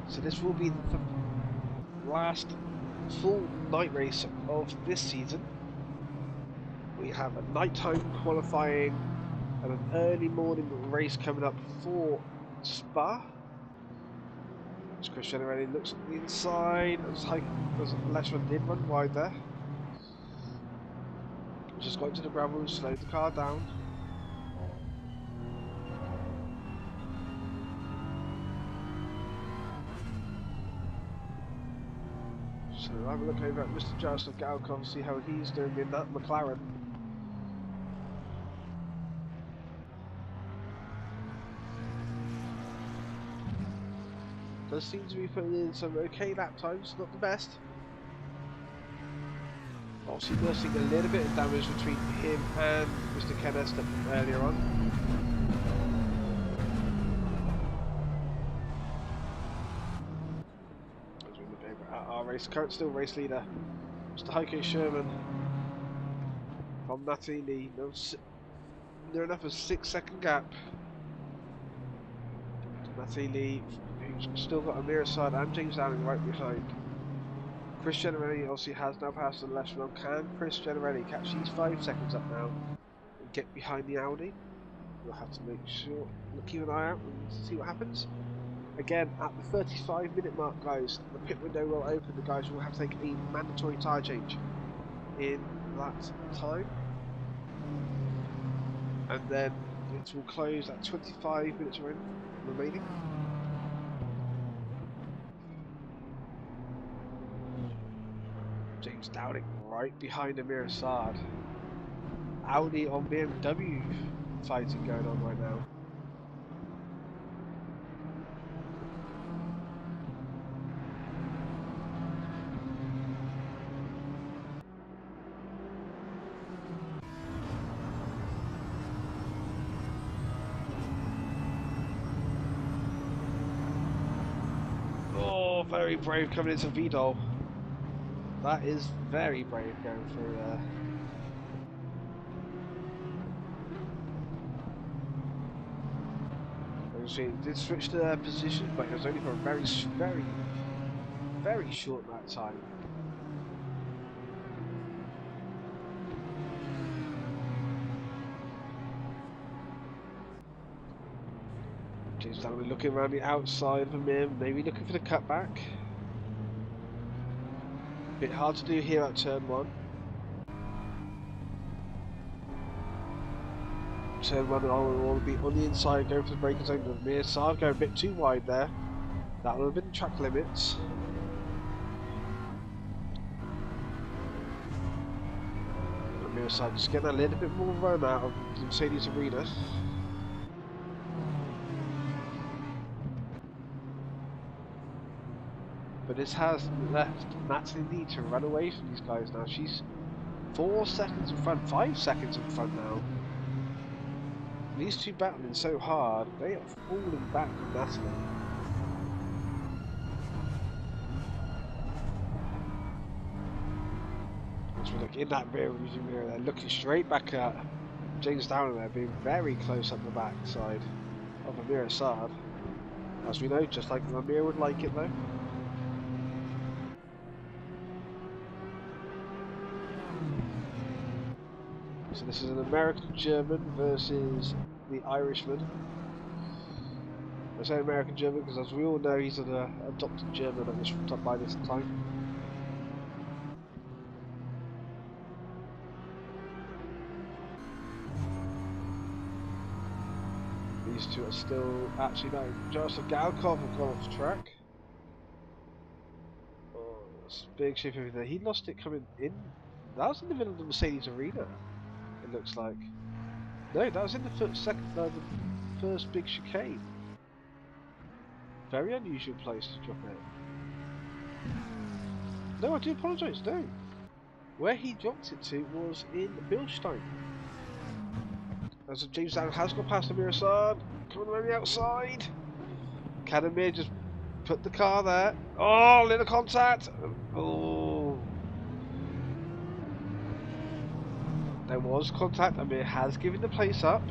So this will be the last full night race of this season. We have a nighttime qualifying and an early morning race coming up for Spa. As Chris Generelli looks on the inside, as Leshman did run wide there. Just got into the gravel and slowed the car down. So have a look over at Mr. Jaroslav Galkov, see how he's doing in that McLaren. Does seem to be putting in some okay lap times, not the best. Obviously nursing a little bit of damage between him and Mr. Kenneth earlier on. As we look over at our race, current still race leader, Mr. Heiko Sherman from Natalie Lee. Near enough a 6-second gap. Natalie Lee, who's still got Amir Assad and James Downing right behind. Chris Generelli obviously has now passed the left run. Can Chris Generelli catch these 5 seconds up now and get behind the Audi? We'll have to make sure, keep an eye out and see what happens. Again, at the 35-minute mark, guys, the pit window will open. The guys will have to take a mandatory tyre change in that time. And then it will close at 25 minutes remaining. James Downing right behind Amir Assad. Audi on BMW fighting going on right now. Oh, very brave coming into Vidal. That is very brave going through there. It did switch to position, but it was only for a very short amount of time. James Downing looking around the outside of him, maybe looking for the cutback. Bit hard to do here at turn 1. Turn 1 will be on the inside, going for the braking zone. Amir Assad going a bit too wide there. That would have been track limits. Amir Assad just getting a little bit more run out of the Mercedes arena. But this has left Natalie Lee to run away from these guys now. She's 4 seconds in front, 5 seconds in front now. These two battling so hard, they are falling back from Natalie. As we look in that rear view mirror, they're looking straight back at James Downing there, being very close up the back side of Amir Assad. As we know, just like Amir would like it though. So this is an American-German versus the Irishman. I say American-German because, as we all know, he's an adopted German at this by this time. These two are still actually no. Jaroslav Galkov have gone off track. Oh, that's a big shift over there. He lost it coming in. That was in the middle of the Mercedes arena. It looks like. No, that was in the the first big chicane. Very unusual place to drop it. No, I do apologise, no. Where he dropped it to was in Bilstein. As James Downing has got past Amir Assad, coming around the outside. Can Amir just put the car there? Oh, little contact! Oh. There was contact. Amir has given the place up.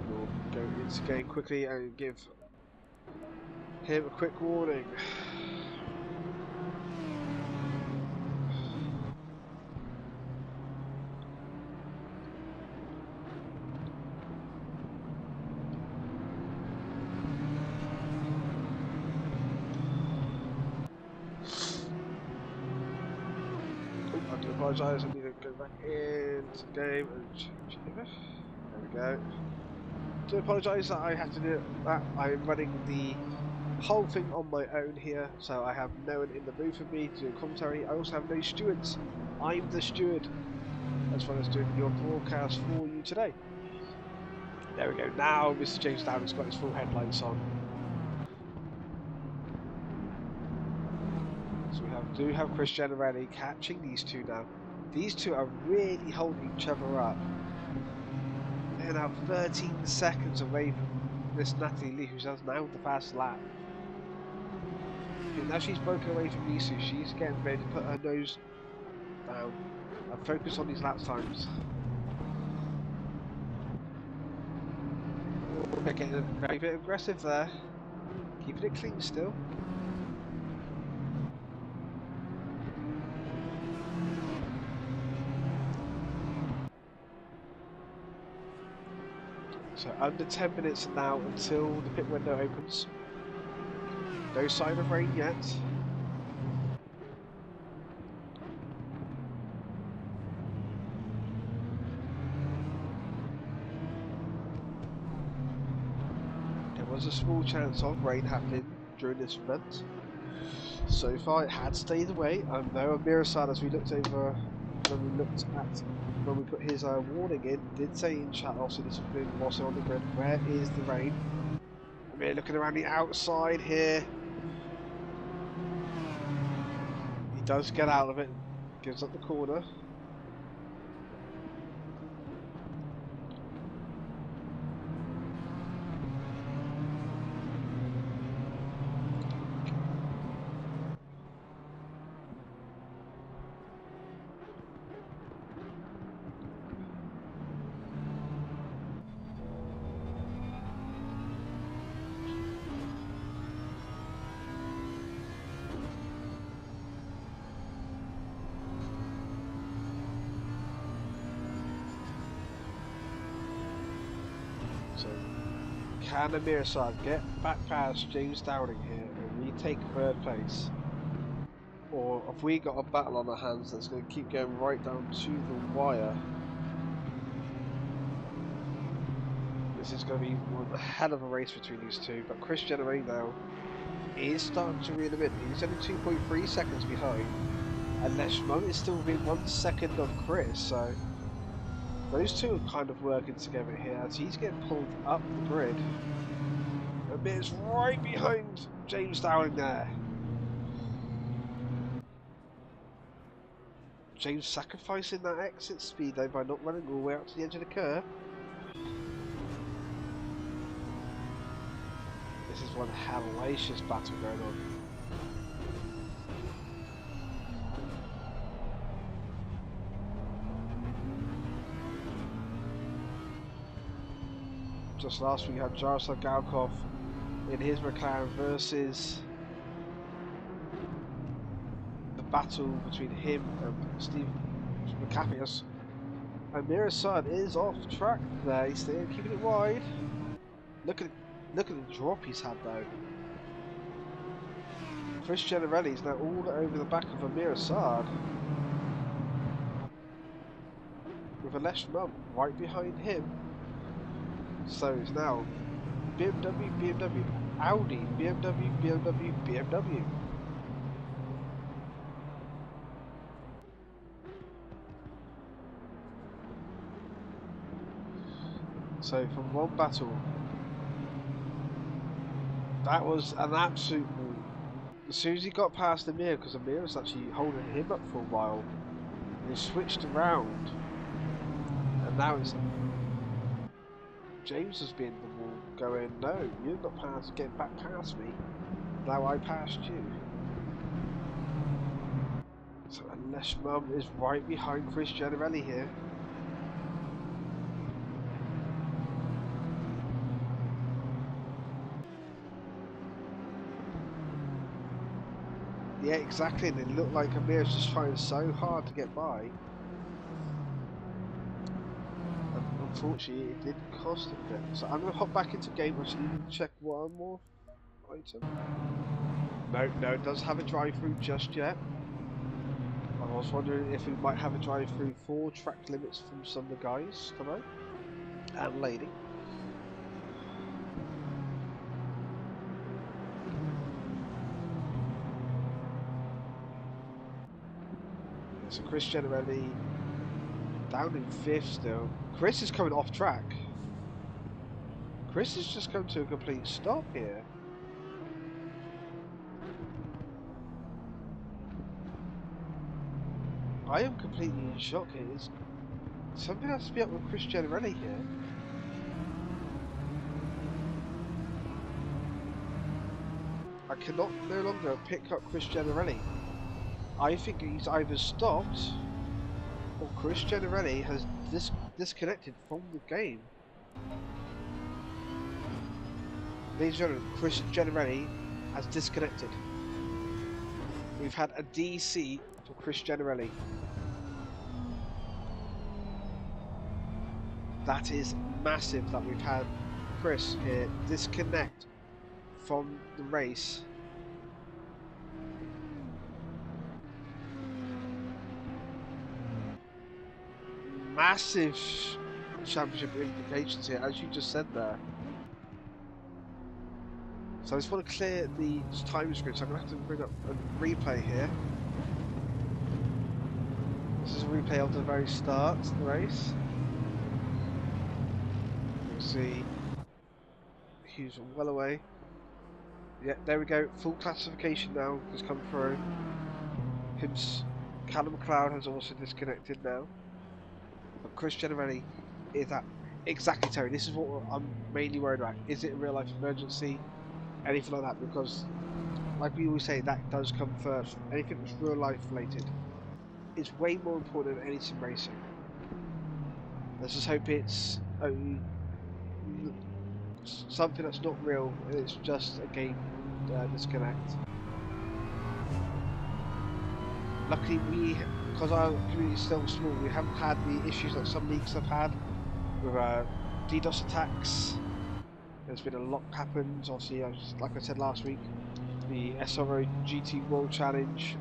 We'll go into game quickly and give him a quick warning. apologise, I need to go back into the game and change over. There we go. Do apologise that I have to do that. I'm running the whole thing on my own here, so I have no one in the booth with me to do commentary. I also have no stewards. I'm the steward, as well as doing your broadcast for you today. There we go. Now Mr. James Downing's got his full headlights on. So we do have Chris Generelli catching these two now. These two are really holding each other up. They're now 13 seconds away from this Natalie Lee, who has now the fast lap. Okay, now she's broken away from Nisu, she's getting ready to put her nose down and focus on these lap times. They're getting very bit aggressive there, keeping it clean still. So under 10 minutes now until the pit window opens. No sign of rain yet. There was a small chance of rain happening during this event. So far it had stayed away. I know Amir Assad, as we looked over when we put his warning in, did say in chat, obviously this has been also on the grid, where is the rain? Amir looking around the outside here. He does get out of it, gives up the corner. So, can Amir Assad get back past James Downing here and retake third place? Or have we got a battle on our hands that's going to keep going right down to the wire? This is going to be one hell of a race between these two, but Chris Generelli now is starting to reel him in. He's only 2.3 seconds behind, and Leshmo is still within 1 second of Chris, so those two are kind of working together here as he's getting pulled up the grid. Amir's right behind James Downing there. James sacrificing that exit speed though by not running all the way out to the edge of the curve. This is one hellacious battle going on. Just last week we had Jaroslav Galkov in his McLaren versus the battle between him and Steve McCapius. Amir Assad is off track there, he's still keeping it wide. Look at the drop he's had though. Chris Generelli is now all over the back of Amir Assad, with Alesh Mum right behind him. So it's now BMW, BMW, Audi, BMW, BMW, BMW. So from one battle, that was an absolute move. As soon as he got past Amir, because Amir was actually holding him up for a while, he switched around, and now it's James has been the one going, no, you're not getting back past me. Now I passed you. So Alesh Mum is right behind Chris Generelli here. Yeah, exactly, and it looked like Amir's just trying so hard to get by. And unfortunately, it did cost him a bit. So I'm going to hop back into game actually and check one more item. No, it doesn't have a drive-through just yet. I'll I was wondering if we might have a drive through 4 track limits from some of the guys tonight and lady. So Chris Generelli down in 5th still. Chris is coming off track. Chris has just come to a complete stop here. I am completely in shock here. Something has to be up with Chris Generelli here. I cannot no longer pick up Chris Generelli. I think he's either stopped or Chris Generelli has disconnected from the game. Ladies and gentlemen, Chris Generelli has disconnected. We've had a DC for Chris Generelli. That is massive that we've had Chris here disconnect from the race. Massive championship implications here, as you just said there. So I just want to clear the time screen, so I'm going to have to bring up a replay here. This is a replay of the very start of the race. You'll see Hughes well away. Yeah, there we go. Full classification now has come through. Callum McLeod has also disconnected now. But Chris Generelli is at exactly, Terry. This is what I'm mainly worried about. Is it a real life emergency? Anything like that? Because, like we always say, that does come first. Anything that's real life related is way more important than any sim racing. Let's just hope it's something that's not real. It's just a game disconnect. Luckily, because our community is still small, we haven't had the issues that some leagues have had with DDoS attacks. There's been a lot happened. Obviously, like I said last week, the SRO GT World Challenge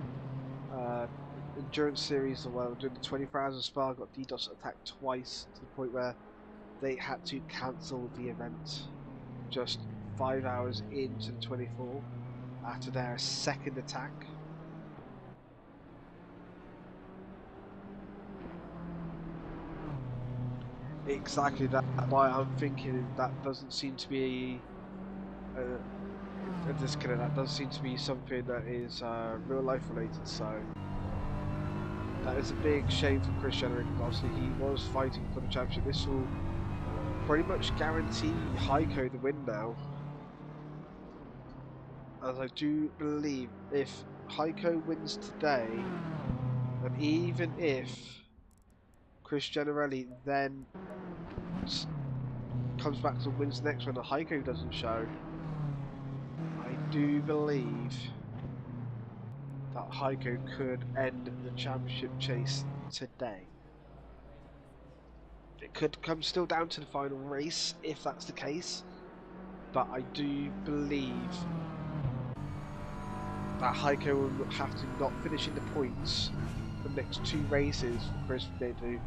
Endurance Series, well, doing the 24 hours of Spa, got DDoS attacked twice to the point where they had to cancel the event just 5 hours into the 24 after their second attack. Exactly, that's why I'm thinking that doesn't seem to be a disconnect. That does seem to be something that is real life related. So that is a big shame for Chris Jenner, because obviously he was fighting for the championship. This will pretty much guarantee Heiko the win now, as I do believe if Heiko wins today, and even if Chris Generelli then comes back to wins the next one and Heiko doesn't show, I do believe that Heiko could end the championship chase today. It could come still down to the final race if that's the case, but I do believe that Heiko will have to not finish in the points for the next 2 races for Chris to be able to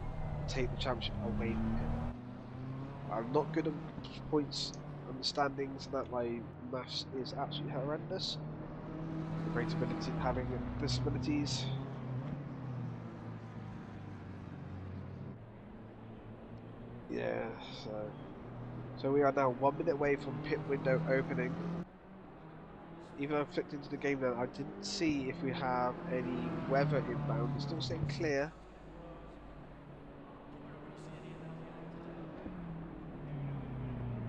take the championship away from him. I'm not good on points and the standings, and that my maths is absolutely horrendous. Great ability, having disabilities. Yeah, so we are now 1 minute away from pit window opening. Even though I've clicked into the game now, I didn't see if we have any weather inbound. It's still saying clear.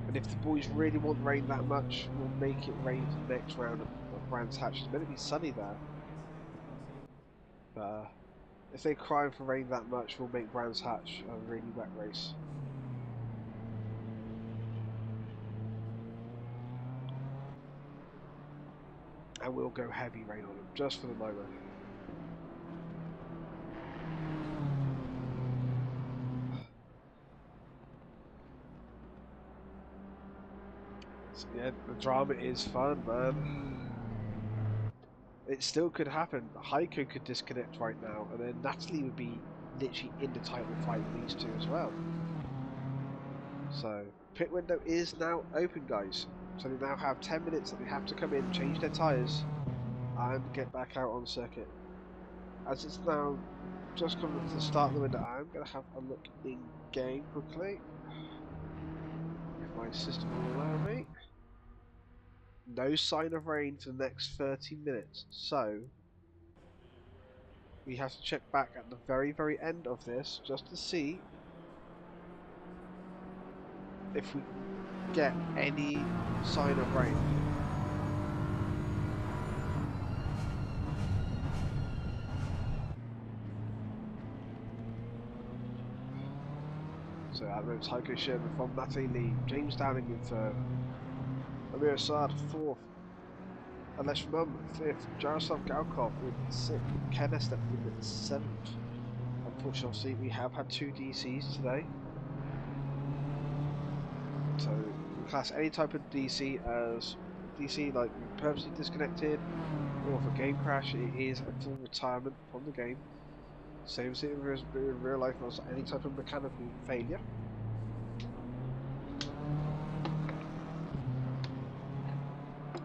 And if the boys really want rain that much, we'll make it rain for the next round of Brands Hatch. It's meant to be sunny there. But if they're crying for rain that much, we'll make Brands Hatch a really wet race. And we'll go heavy rain on them, just for the moment. So, yeah, the drama is fun, man. it still could happen. Heiko could disconnect right now, and then Natalie would be literally in the title fight with these two as well. So, pit window is now open, guys. So they now have 10 minutes that they have to come in, change their tyres, and get back out on circuit. As it's now just coming to the start of the window, I'm going to have a look in game quickly. If my system will allow me. No sign of rain for the next 30 minutes, so we have to check back at the very end of this just to see if we get any sign of rain. So at the moment, Heiko Sherman from Natalie Lee, James Downing in third, Amir Assad fourth, Alesh Mum fifth, Jaroslav Galkov in sixth, Ken Estep in seventh. Unfortunately, we have had 2 DCs today. So we class any type of DC as DC like purposely disconnected or for game crash. It is a full retirement from the game. Same as in real life as any type of mechanical failure.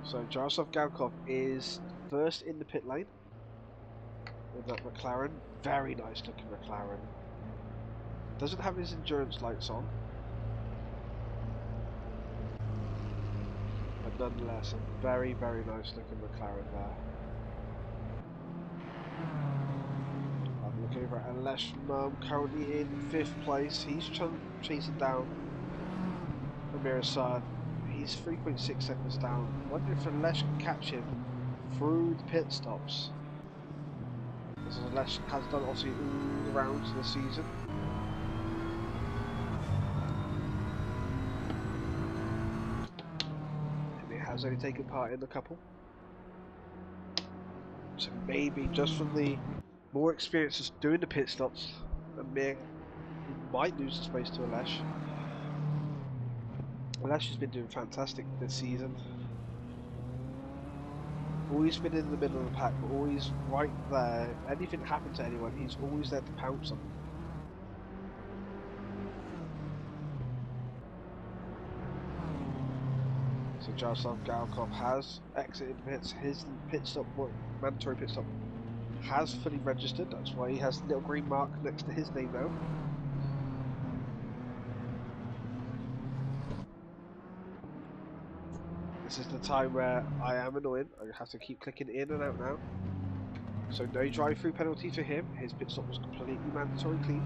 So Jaroslav Galkov is first in the pit lane with that McLaren. Very nice looking McLaren. Doesn't have his endurance lights on, but nonetheless a very nice looking McLaren there. Have a look over at Alesh Mum, currently in 5th place. He's chasing down Amir Assad. He's 3.6 seconds down. Wonder if Alesh can catch him through the pit stops, as Alesh has done obviously all the rounds of the season. And it has only taken part in a couple. So maybe just from the more experience of doing the pit stops, Amir might lose the space to Alesh. Alesh has been doing fantastic this season. Always been in the middle of the pack, but always right there. If anything happened to anyone, he's always there to pounce on them. So Jaroslav Galkov has exited the pits. His pit stop, mandatory pit stop, has fully registered. That's why he has the little green mark next to his name now. This is the time where I am annoying. I have to keep clicking in and out now. So no drive-through penalty for him. His pit stop was completely mandatory clean.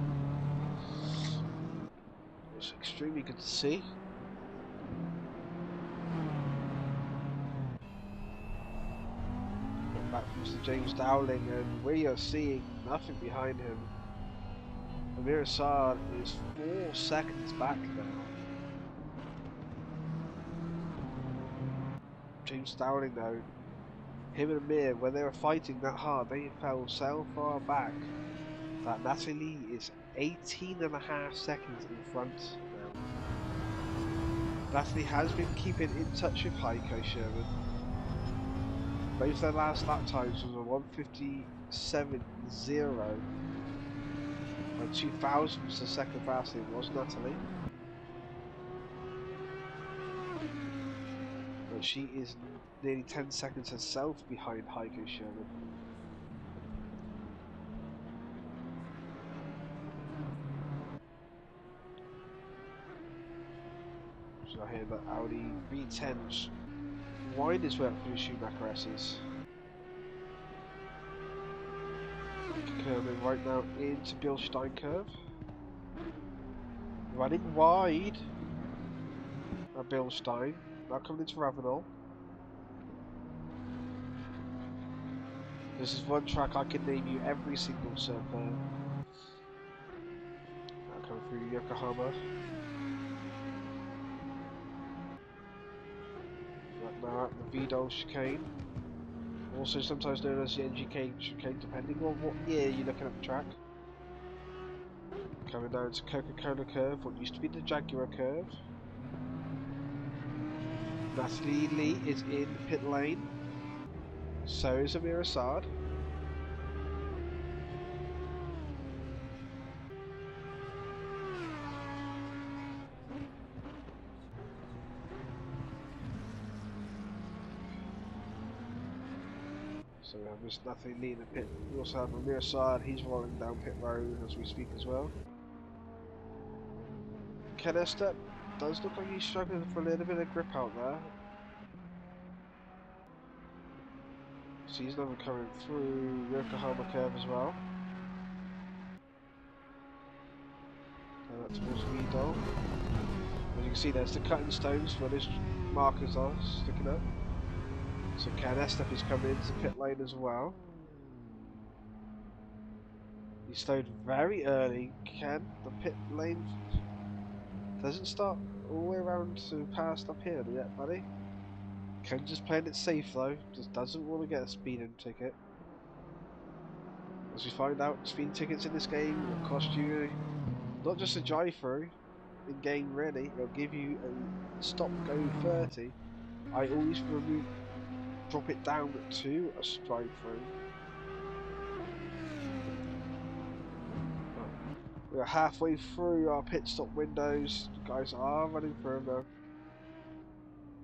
It's extremely good to see. Back from Mr. James Dowling, and we are seeing nothing behind him. Amir Assad is 4 seconds back now. James Dowling though, him and Amir, when they were fighting that hard, they fell so far back that Natalie is 18.5 seconds in front now. Natalie has been keeping in touch with Heiko Sherman. Both their last lap times was a 1:57.0, and 2,000 was the second fastest. It was Natalie. But she is nearly 10 seconds herself behind Heiko Sherman. So I hear that Audi Rd10's wind his way up through Schumacher S's. Curving right now into Bilstein curve. Running wide at Bilstein. Now coming into Ravenel. This is one track I can name you every single circuit. Now coming through Yokohama. Right now at the Vidal chicane. Also sometimes known as the NGK chicane, depending on what year you're looking at the track. Coming down to Coca-Cola curve, what used to be the Jaguar curve. Natalie Lee is in pit lane. So is Amir Assad. So we have Mr. Nothing leading the pit. We also have Amir Assad, he's rolling down pit road as we speak as well. Ken Estep does look like he's struggling for a little bit of grip out there. So he's never coming through Yokohama curve as well. And that towards Vidal. As you can see, there's the cutting stones where those markers are sticking up. So Ken Estep is coming into the pit lane as well. He slowed very early. Ken, the pit lane doesn't start all the way around to past up here yet, buddy. Ken just playing it safe though, just doesn't want to get a speeding ticket. As we find out, speeding tickets in this game will cost you not just a drive through in game really, it'll give you a stop go 30. I always drop it down to a drive through. We are halfway through our pit stop windows. The guys are running through them.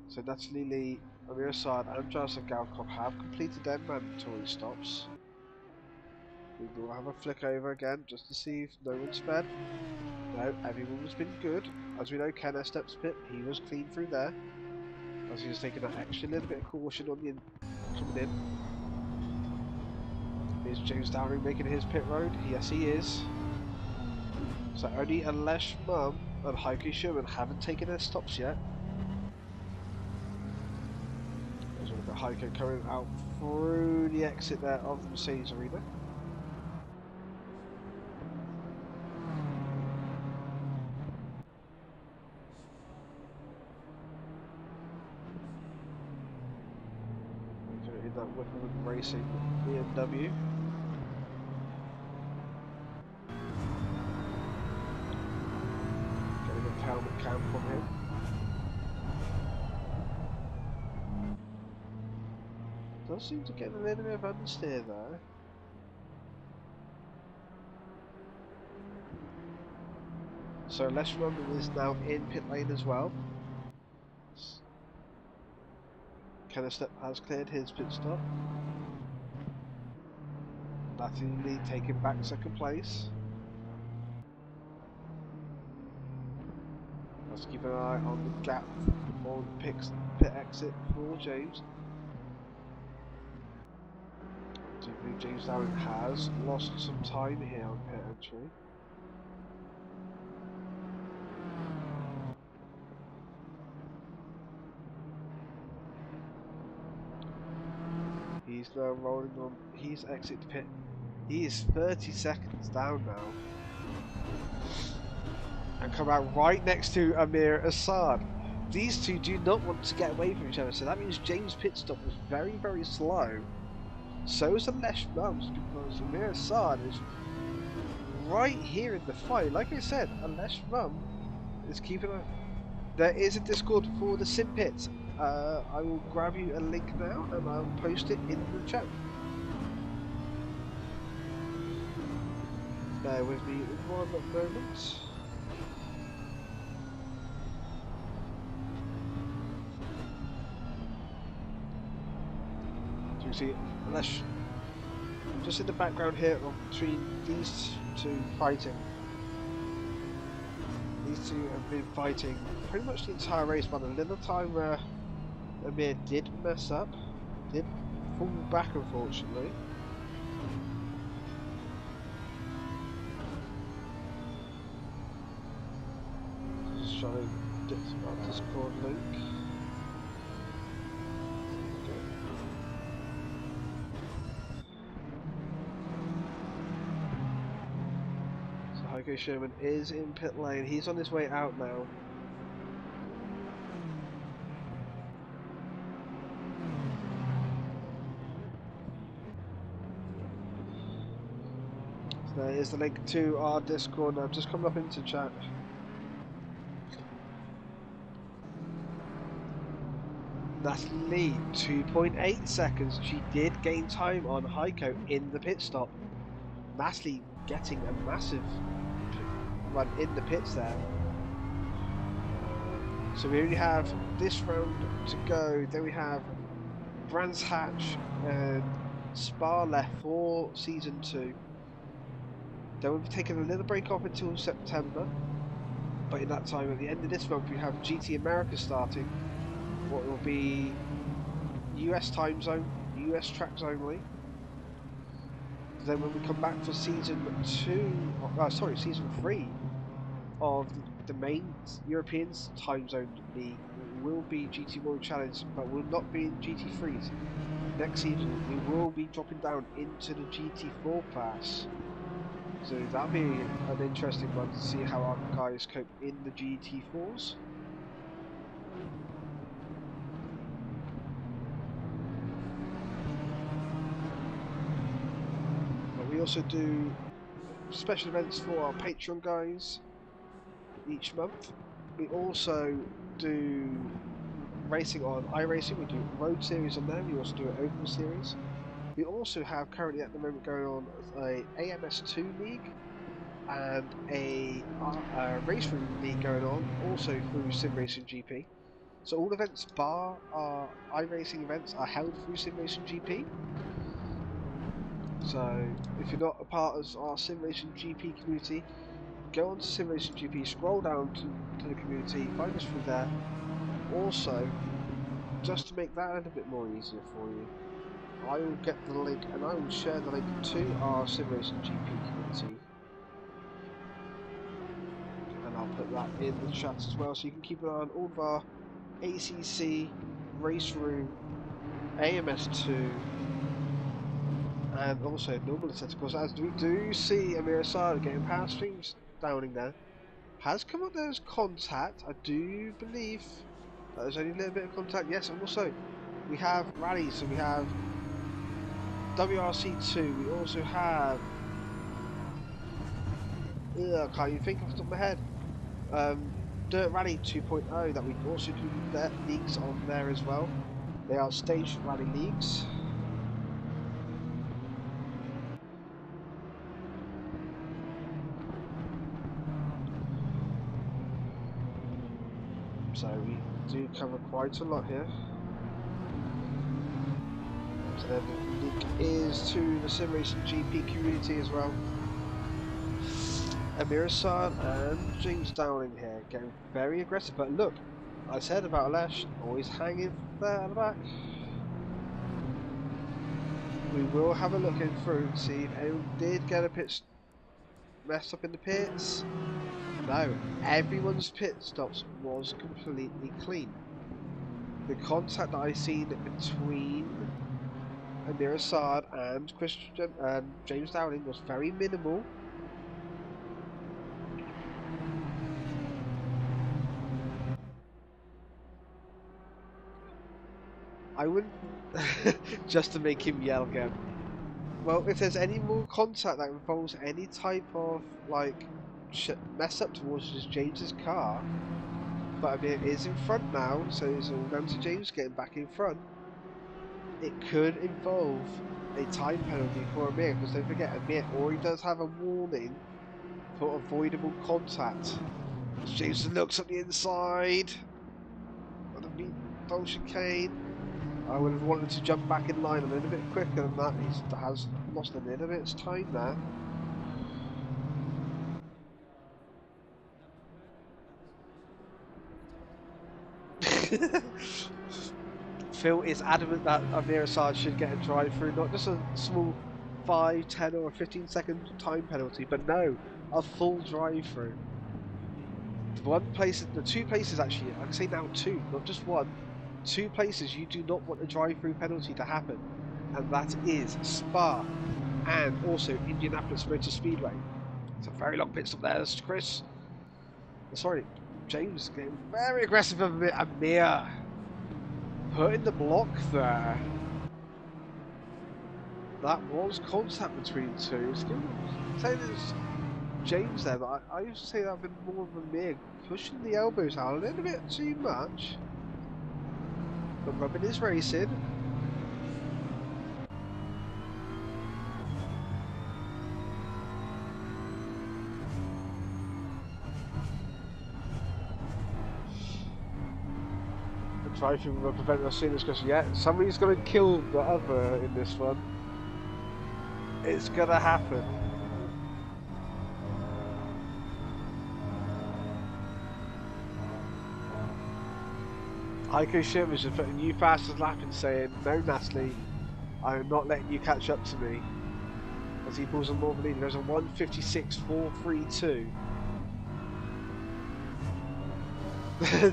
So Natalie Lee, Amir Assad and Joseph Galkov have completed their mandatory stops. We will have a flick over again just to see if no one's sped. No, everyone's been good. As we know, Ken Estep's pit, he was clean through there. As he was taking that extra little bit of caution on the coming in. Is James Downing making his pit road? Yes, he is. So only Alesh Mum and Heike Schumann haven't taken their stops yet. There's a Heike coming out through the exit there of the Mercedes Arena. In that Whipperman Racing BMW. Getting a helmet cam from him. Does seem to get a little bit of understeer there. So Les London is now in pit lane as well. Ken Estep has cleared his pit stop. Natalie Lee taking back second place. Let's keep an eye on the gap on pit exit for James. I do believe James Downing has lost some time here on pit entry. He's now rolling on, he's exit pit. He is 30 seconds down now. And come out right next to Amir Assad. These two do not want to get away from each other, so that means James' pit stop was very, very slow. So is Alesh Mums, because Amir Assad is right here in the fight. Like I said, Alesh Mum is keeping a... There is a Discord for the Simpit. I will grab you a link now and I'll post it in the chat. Bear with me 1 moment. So you see, Alesh just in the background here between these two fighting. These two have been fighting pretty much the entire race, but a little time where Amir did mess up, did fall back unfortunately. Just trying to get our Discord link. Heike Sherman is in pit lane. He's on his way out now. So there is the link to our Discord. I've just come up into chat. Natalie Lee, 2.8 seconds. She did gain time on Heiko in the pit stop. Natalie getting a massive run in the pits there. So we only have this round to go. Then we have Brands Hatch and Spa left for season 2. Then we'll be taking a little break off until September. But in that time, at the end of this month, we have GT America starting. What will be US time zone, US tracks only. Then when we come back for season 3 of the main European time zone league will be GT World Challenge, but will not be in GT3s. Next season we will be dropping down into the GT4 class. So that'll be an interesting one to see how our guys cope in the GT4s. But we also do special events for our Patreon guys each month. We also do racing on iRacing, we do road series on there, we also do an oval series. We also have currently at the moment going on a AMS2 league and a race room league going on, also through Sim Racing GP. So all events bar our iRacing events are held through Sim Racing GP. So if you're not a part of our Sim Racing GP community, go on to Sim Racing GP, scroll down to the community, find us through there. Also, just to make that a little bit more easier for you, I will get the link and I will share the link to our Sim Racing GP community. And I'll put that in the chat as well, so you can keep an eye on all of our ACC, Race Room, AMS2, and also normal tentacles. As we do see Amir Asada getting past James Downing there, has come up there as contact. I do believe that there's only a little bit of contact. Yes, and also we have rallies, so we have WRC2, we also have I can't even think off the top of my head. Dirt Rally 2.0 that we also do leagues on there as well. They are stage rally leagues. So we do cover quite a lot here. So then the link is to the Sim Racing GP community as well. Amir Assad and James Downing here getting very aggressive, but look, I said about Alesh always hanging there at the back. We will have a look in through and see if anyone did get a pit messed up in the pits. No, everyone's pit stops was completely clean. The contact that I seen between Amir Assad and Christian and James Downing was very minimal. I wouldn't just to make him yell again. Well, if there's any more contact that involves any type of like mess up towards just James's car, but Amir is in front now, so it's all down to James getting back in front. It could involve a time penalty for Amir, because don't forget, Amir already does have a warning for avoidable contact. As James looks at the inside of the M.Vowles chicane. I would have wanted to jump back in line a little bit quicker than that. He has lost a little bit of time there. Phil is adamant that Amir Assad should get a drive-through, not just a small 5, 10 or 15-second time penalty, but no, a full drive-through. The two places actually, I can say now two, not just one, two places you do not want a drive-through penalty to happen, and that is Spa and also Indianapolis Motor Speedway. It's a very long pit stop there, Chris. Sorry, James getting very aggressive of Amir. Putting the block there. That was contact between two. Saying it's James there, but I used to say that a bit more of Amir pushing the elbows out a little bit too much. But Robin is racing. Try to prevent us seeing this because somebody's going to kill the other in this one. It's going to happen. Heiko Schirmer's just putting you fastest lap and saying, no Natalie, I'm not letting you catch up to me. As he pulls on more of a lead, there's a 1:56.432.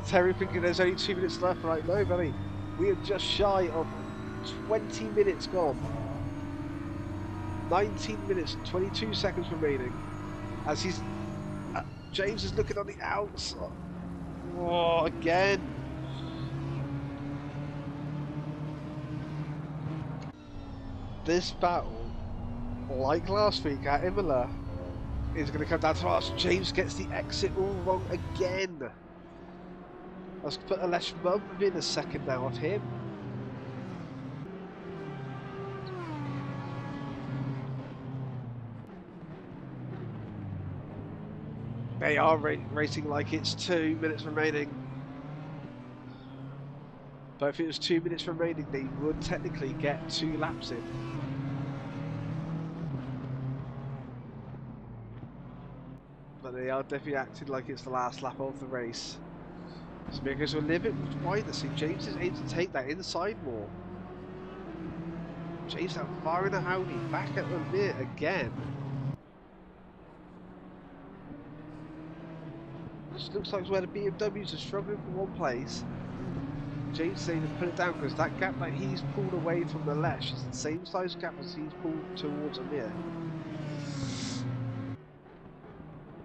Terry thinking there's only 2 minutes left. Like, no, buddy, we are just shy of 20 minutes gone. 19 minutes, 22 seconds remaining. As he's James is looking on the outside. Oh, again. This battle, like last week at Imola, is going to come down to us. James gets the exit all wrong again. Let's put a less mum in a second now of him. They are racing like it's 2 minutes remaining. But if it was 2 minutes remaining, they would technically get 2 laps in. But they are definitely acting like it's the last lap of the race. So because we're a little bit wider, see James is able to take that inside more. James now firing a Audi back at the rear again. This looks like where the BMWs are struggling for one place. James is able to put it down because that gap that he's pulled away from the Lesh is the same size gap as he's pulled towards Amir.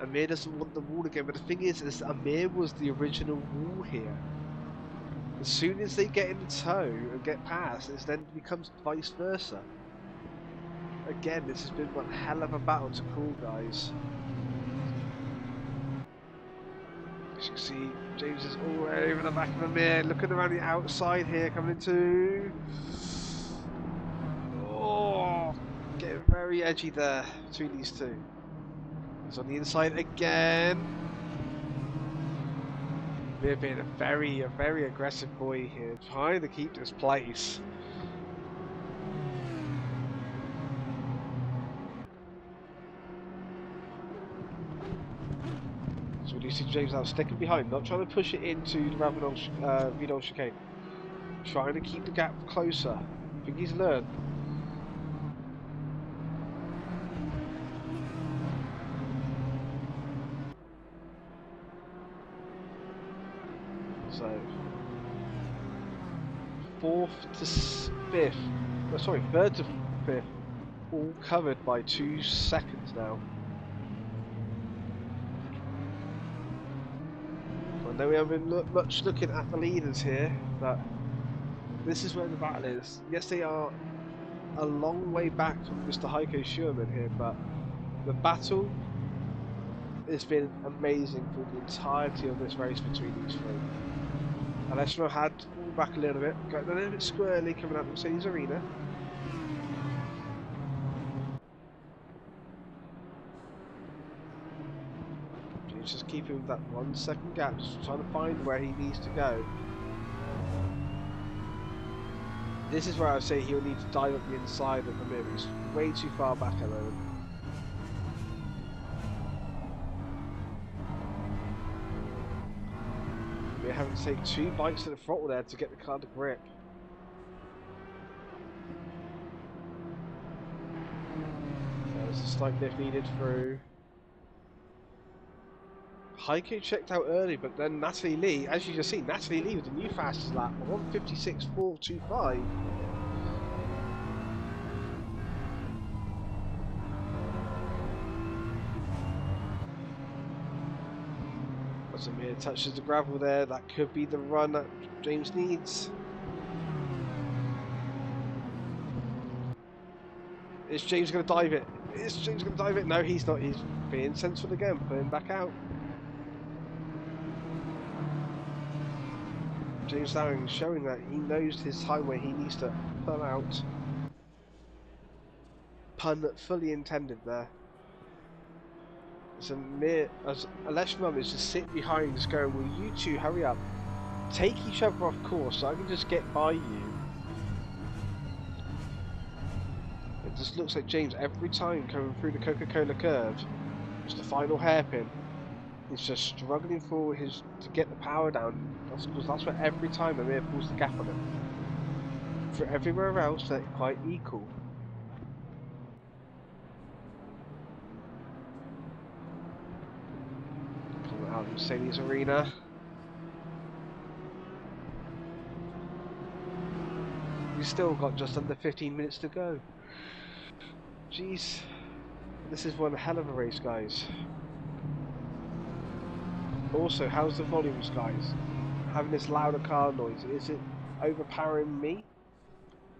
Amir doesn't want the wall again, but the thing is Amir was the original wall here. As soon as they get in tow and get past, it then becomes vice versa. Again, this has been one hell of a battle to call, guys. As you can see, James is all over the back of Amir, looking around the outside here, coming into... Oh, getting very edgy there between these two. He's on the inside again. We're being a very aggressive boy here, trying to keep this place. So we do see James now sticking behind, not trying to push it into the Vidal chicane. Trying to keep the gap closer. I think he's learned. So, 4th to 5th, oh, sorry, 3rd to 5th, all covered by 2 seconds now. I know we haven't been much looking at the leaders here, but this is where the battle is. Yes, they are a long way back from Mr. Heiko Schürmann here, but the battle has been amazing for the entirety of this race between these three. Alessio had pulled back a little bit, got a little bit squirrely coming out of Mercedes Arena. He's just keeping that 1 second gap, just trying to find where he needs to go. This is where I say he'll need to dive up the inside of the mirror. He's way too far back at the moment. We're having to take 2 bites to the throttle there to get the car to grip. There's a slight lift needed through. Heiko checked out early, but then Natalie Lee, as you just see, Natalie Lee with the new fastest lap, 1:56.425. As Amir touches the gravel there, that could be the run that James needs. Is James going to dive it? Is James going to dive it? No, he's not. He's being sensible again, putting back out. James Dowling showing that he knows his time where he needs to pull out. Pun fully intended there. As Alesh Mum is just sitting behind, just going, "Will you two hurry up? Take each other off course so I can just get by you." It just looks like James every time coming through the Coca-Cola curve, it's the final hairpin. He's just struggling for to get the power down. Because that's where every time Amir pulls the gap on him. For everywhere else, they're quite equal. Coming out of Mercedes Arena. We've still got just under 15 minutes to go. Jeez, this is one hell of a race, guys. Also, how's the volumes, guys? Having this louder car noise, is it overpowering me?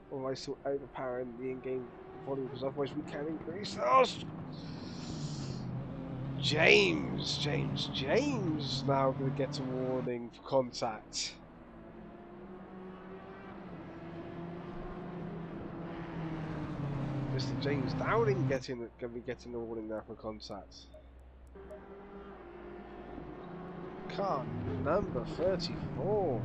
Or am I still overpowering the in-game volume? Because otherwise we can increase. Oh, James now going to get a warning for contact. Mr. James Dowling going to be getting a warning now for contact. Car number 34.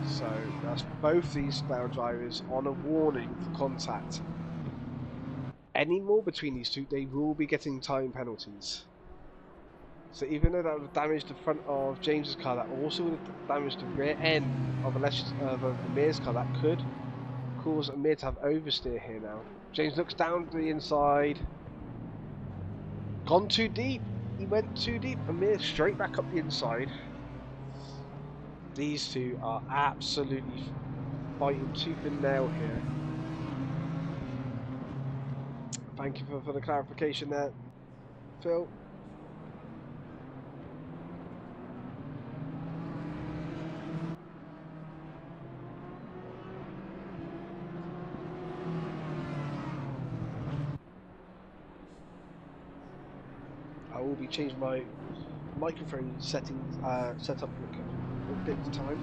So that's both these now drivers on a warning for contact. Any more between these two, they will be getting time penalties. So even though that would have damaged the front of James's car, that also would have damaged the rear end of Amir's car. That could cause Amir to have oversteer here now. James looks down to the inside. Gone too deep. He went too deep. Amir straight back up the inside. These two are absolutely fighting tooth and nail here. Thank you for the clarification there, Phil. I will be changing my microphone settings setup in a bit of time.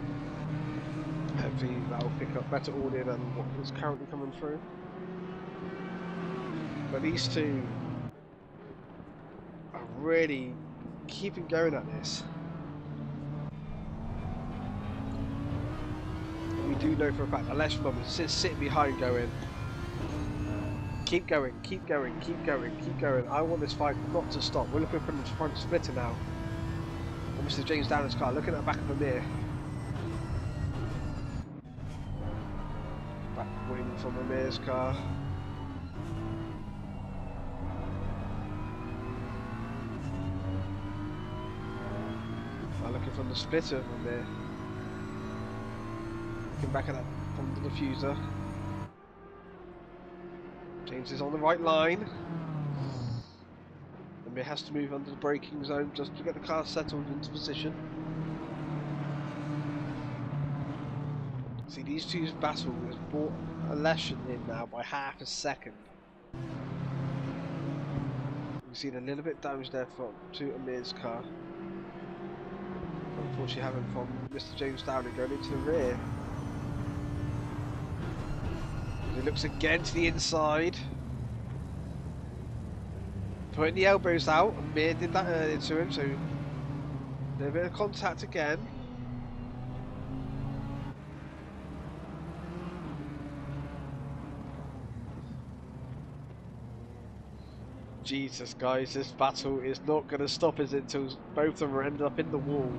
Hopefully that will pick up better audio than what is currently coming through. But these two are really keeping going at this. And we do know for a fact Alesh Mum is sitting behind going, keep going, keep going, keep going, keep going. I want this fight not to stop. We're looking for the front splitter now. And Mr. James Dowling's car, looking at the back of Amir. Back wing from Amir's car. Looking from the splitter of Amir. Looking back at that from the diffuser. James is on the right line. Amir has to move under the braking zone just to get the car settled into position. See, these two's battle has brought Alesh in now by half a second. You can see a little bit damage there to Amir's car. Unfortunately, having from Mr. James Dowling going into the rear. He looks again to the inside. Putting the elbows out. Amir did that earlier to him, so a little bit of contact again. Jesus, guys, this battle is not going to stop, is it, until both of them are ended up in the wall.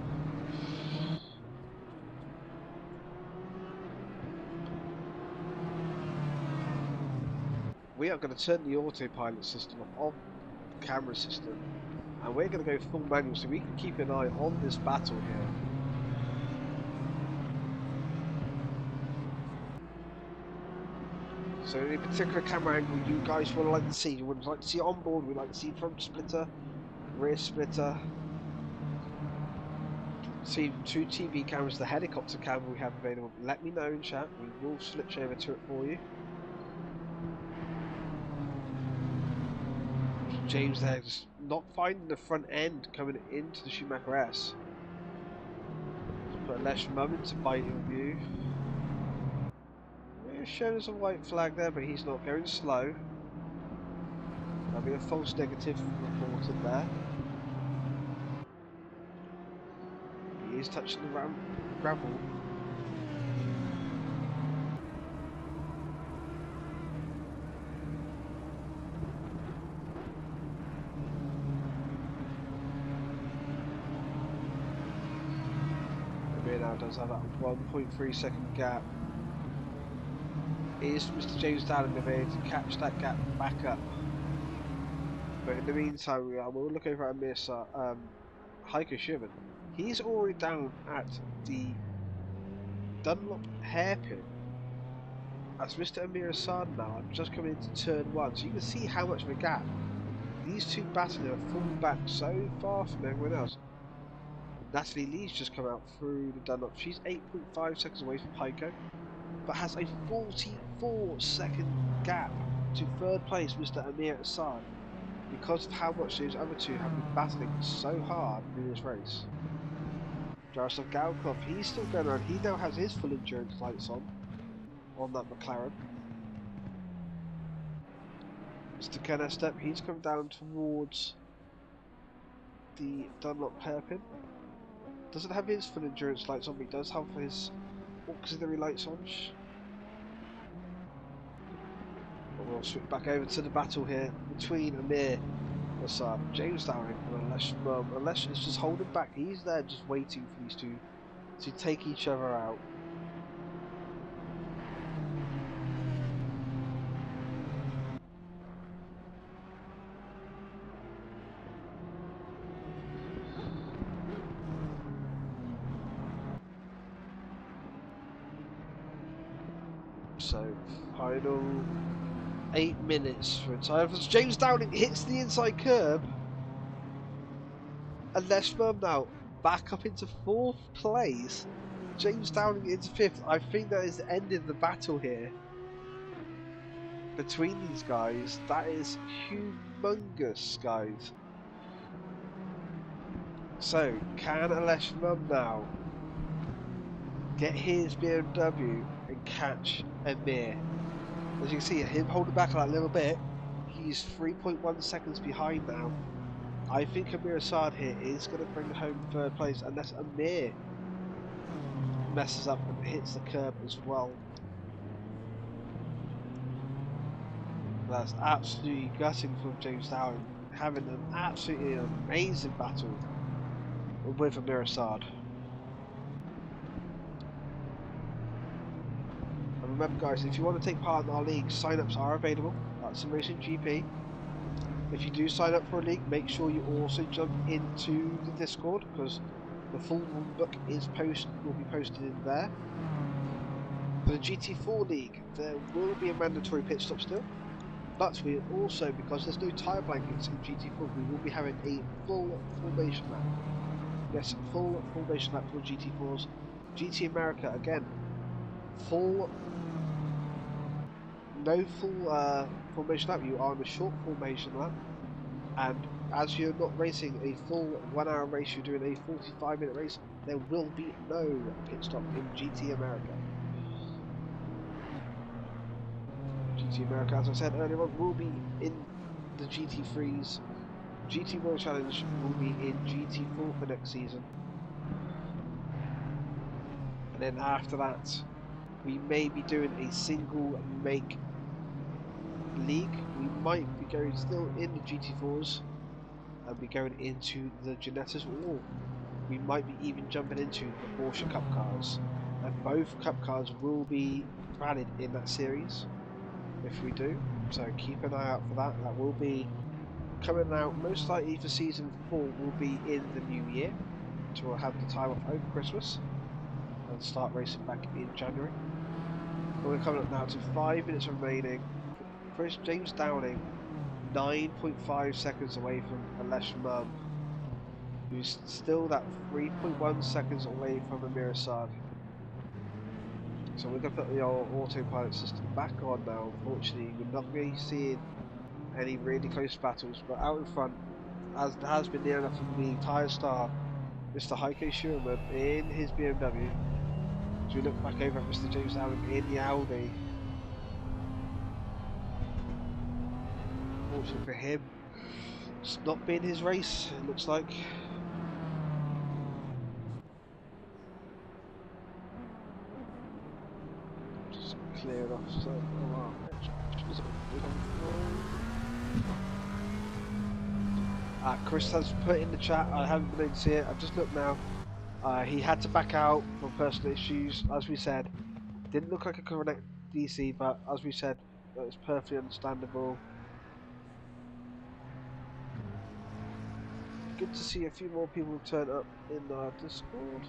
We are going to turn the autopilot system off on the camera system, and we're going to go full manual so we can keep an eye on this battle here. So any particular camera angle you guys would like to see? You would like to see on board? We'd like to see front splitter, rear splitter. See 2 TV cameras, the helicopter camera we have available. Let me know in chat. We will switch over to it for you. James there just not finding the front end coming into the Schumacher S. Put less moment to bite in view. We're showing us a white flag there, but he's not going slow. There'll be a false negative reported there. He is touching the gravel. Now does have that 1.3 second gap. Is Mr. James Dowling going to be able to catch that gap back up? But in the meantime, we'll look over at Mr. Heiko Schumann. He's already down at the Dunlop hairpin. As Mr. Amir Assad now, I'm just coming into turn 1, so you can see how much of a gap. These two battling have fallen back so far from everyone else. Natalie Lee's just come out through the Dunlop. She's 8.5 seconds away from Heiko, but has a 44-second gap to third place, Mr. Amir Assad, because of how much those other two have been battling so hard in this race. Jaroslav Galkov, he's still going around. He now has his full endurance lights on that McLaren. Mr. Ken Estep, he's come down towards the Dunlop hairpin. Doesn't have his full endurance lights on, but he does have his auxiliary lights on. But we'll switch back over to the battle here between Amir Assad, James Dowling, and Alesh Mum. Alesh is just holding back. He's there just waiting for these two to take each other out. So, final 8 minutes for time. James Dowling hits the inside curb. And Leshman now back up into 4th place. James Dowling into 5th. I think that is the end of the battle here between these guys. That is humongous, guys. So, can Leshman now get his BMW and catch Amir? As you can see, him holding back a little bit. He's 3.1 seconds behind now. I think Amir Assad here is going to bring home 3rd place unless Amir messes up and hits the curb as well. That's absolutely gutting from James Dowling, having an absolutely amazing battle with Amir Assad. And remember guys, if you want to take part in our league, sign-ups are available at Sim Racing GP. If you do sign up for a league, make sure you also jump into the Discord, because the full rule book will be posted in there. For the GT4 league, there will be a mandatory pit stop still, but we also, because there's no tyre blankets in GT4, we will be having a full formation lap. Yes, full formation lap for GT4s. GT America, again, no full formation lap. You are on a short formation lap, and as you're not racing a full 1 hour race, you're doing a 45-minute race, there will be no pit stop in GT America. GT America, as I said earlier on, will be in the GT3s. GT World Challenge will be in GT4 for next season. And then after that, we may be doing a single make league. We might be going still in the GT4s and be going into the Genettas, or we might be even jumping into the Porsche Cup cars. And both Cup cars will be valid in that series if we do. So keep an eye out for that. That will be coming out most likely for season 4. Will be in the new year, so we'll have the time off over Christmas and start racing back in January. We're coming up now to 5 minutes remaining. Chris James Downing, 9.5 seconds away from Alesh Mum, who's still that 3.1 seconds away from Amir Assad. So we're going to put the old autopilot system back on now. Unfortunately, we're not really seeing any really close battles, but out in front, as has been near enough from the entire start, Mr. Heiko Schurman in his BMW. So we look back over at Mr. James Downing in the Audi. Fortunately for him, it's not been his race, it looks like. Just clear it off. So, oh wow. Chris has put in the chat, I haven't been able to see it, I've just looked now. He had to back out for personal issues, as we said. Didn't look like a correct DC, but as we said, it's perfectly understandable. Good to see a few more people turn up in our Discord.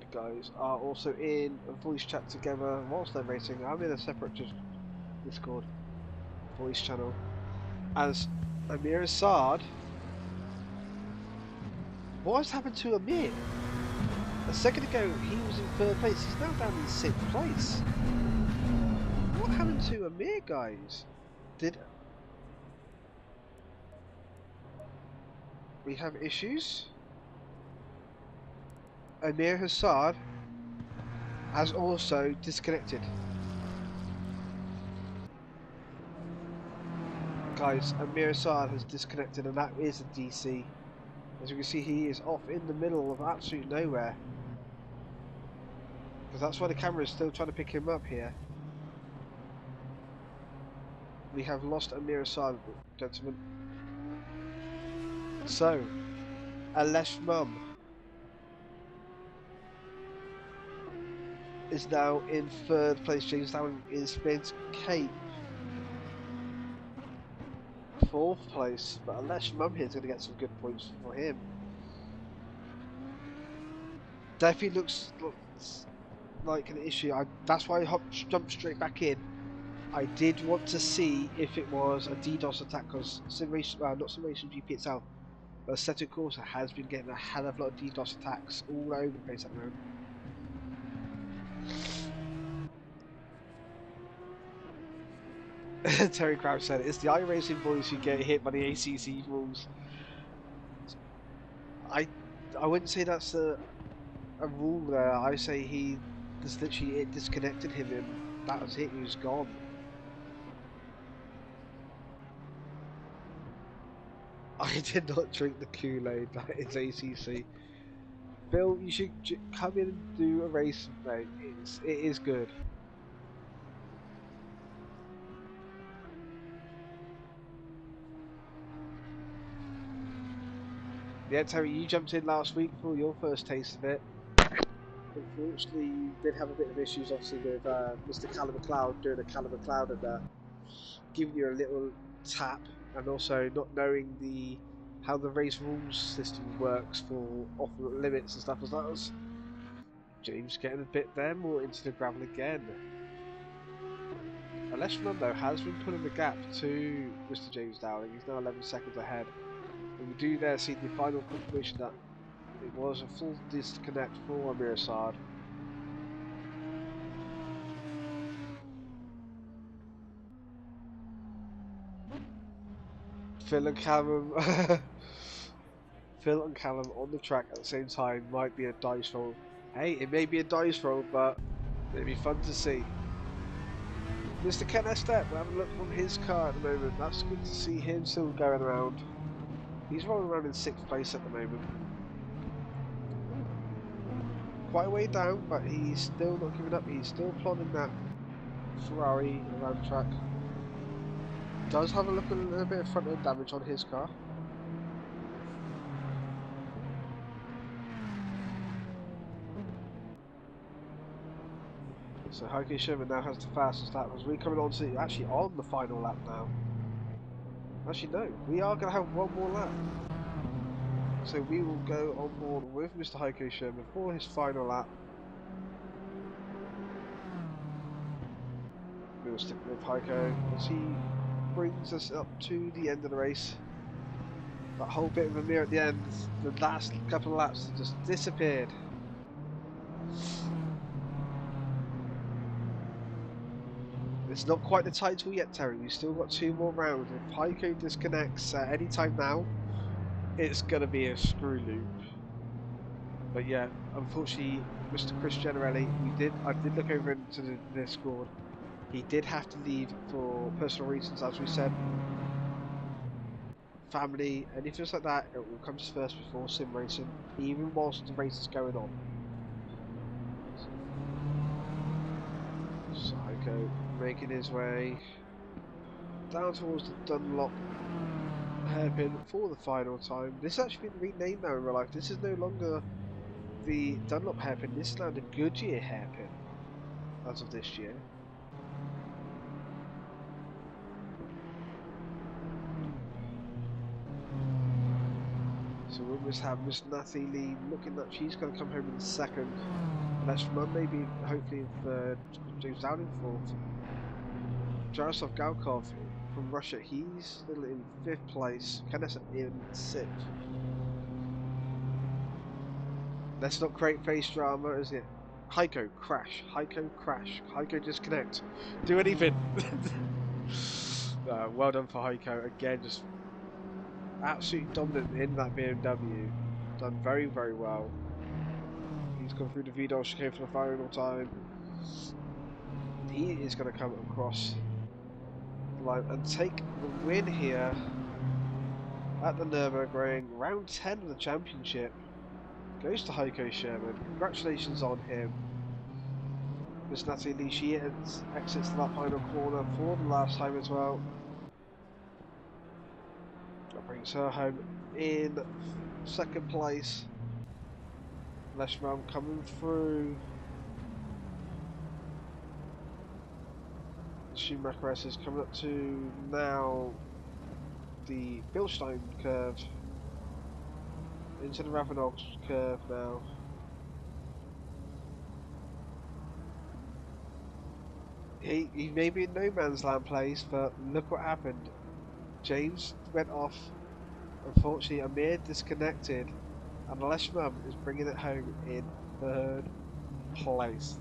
The guys are also in a voice chat together whilst they're racing. I'm in a separate Discord voice channel. As Amir Assad. What has happened to Amir? A second ago he was in 3rd place, he's now down in 6th place. What happened to Amir, guys? Did we have issues? Amir Assad has also disconnected. Guys, Amir Assad has disconnected, and that is a DC. As you can see, he is off in the middle of absolute nowhere. Because that's why the camera is still trying to pick him up here. We have lost Amir Assad, gentlemen. So, Alesh Mum is now in 3rd place. James Downing is Spence Cape. 4th place, but Alesh Mum here is going to get some good points for him. Definitely looks like an issue. That's why I jumped straight back in. I did want to see if it was a DDoS attack, because Simulation, not Simulation GP itself, but Assetto Corsa has been getting a hell of a lot of DDoS attacks all over the place at the moment. Terry Crouch said, it's the iRacing boys who get hit by the ACC rules. I wouldn't say that's a rule there. I say he just literally it disconnected him and that was it, he was gone. I did not drink the Kool-Aid, that is ACC. Bill, you should come in and do a race, mate. It is good. Yeah, Terry, you jumped in last week for your first taste of it. Unfortunately, you did have a bit of issues, obviously, with Mr. Callum McLeod doing a Callum McLeod and giving you a little tap, and also not knowing how the race rules system works for off-road limits and stuff. As that was James getting a bit there more into the gravel again. Alesh Mum, though, has been pulling the gap to Mr. James Dowling. He's now 11 seconds ahead. And we do there see the final confirmation that it was a full disconnect for Amir Assad. Phil and Callum Phil and Callum on the track at the same time might be a dice roll. Hey, it may be a dice roll, but it'd be fun to see. Mr. Ken Estep, we're having a look from his car at the moment. That's good to see him still going around. He's rolling around in 6th place at the moment. Quite a way down, but he's still not giving up. He's still plodding that Ferrari around the track. Does have a look at a little bit of front end damage on his car. So Heiko Schurman now has the fastest lap as we're coming on to actually on the final lap now. Actually no, we are going to have one more lap. So we will go on board with Mr. Heiko Schurman for his final lap. going to stick with Heiko as he brings us up to the end of the race. That whole bit of a mirror at the end, the last couple of laps just disappeared. It's not quite the title yet, Terry. We've still got 2 more rounds. If Heiko disconnects at any time now, it's going to be a screw loop. But yeah, unfortunately, Mr. Chris Generelli, I did look over into the Discord. He did have to leave for personal reasons, as we said. Family, anything like that, it all comes first before sim racing, even whilst the race is going on. Psycho making his way down towards the Dunlop hairpin for the final time. This has actually been renamed now in real life. This is no longer the Dunlop hairpin, this is now the Goodyear hairpin as of this year. So we almost have Miss Natty Lee looking like she's going to come home in second. That's Mum maybe hopefully in third, James Downing fourth. Jaroslav Galkov from Russia, he's still in 5th place. Kenneth in 6th. That's not create face drama, is it? Heiko, crash. Heiko, crash. Heiko, disconnect. Do anything. Well done for Heiko. Again, just absolutely dominant in that BMW. Done very, very well. He's gone through the V-Dol chicane for the final time. He is going to come across the line and take the win here at the Nürburgring. Round 10 of the championship goes to Heiko Sherman. Congratulations on him. Miss Natty Lee, she exits that final corner for the last time as well. That brings her home in 2nd place. Leschman coming through. Schumacher S is coming up to now the Bilstein curve. Into the Ravenel curve now. He may be in no man's land place, but look what happened. James went off. Unfortunately, Amir disconnected, and Leschman is bringing it home in 3rd place.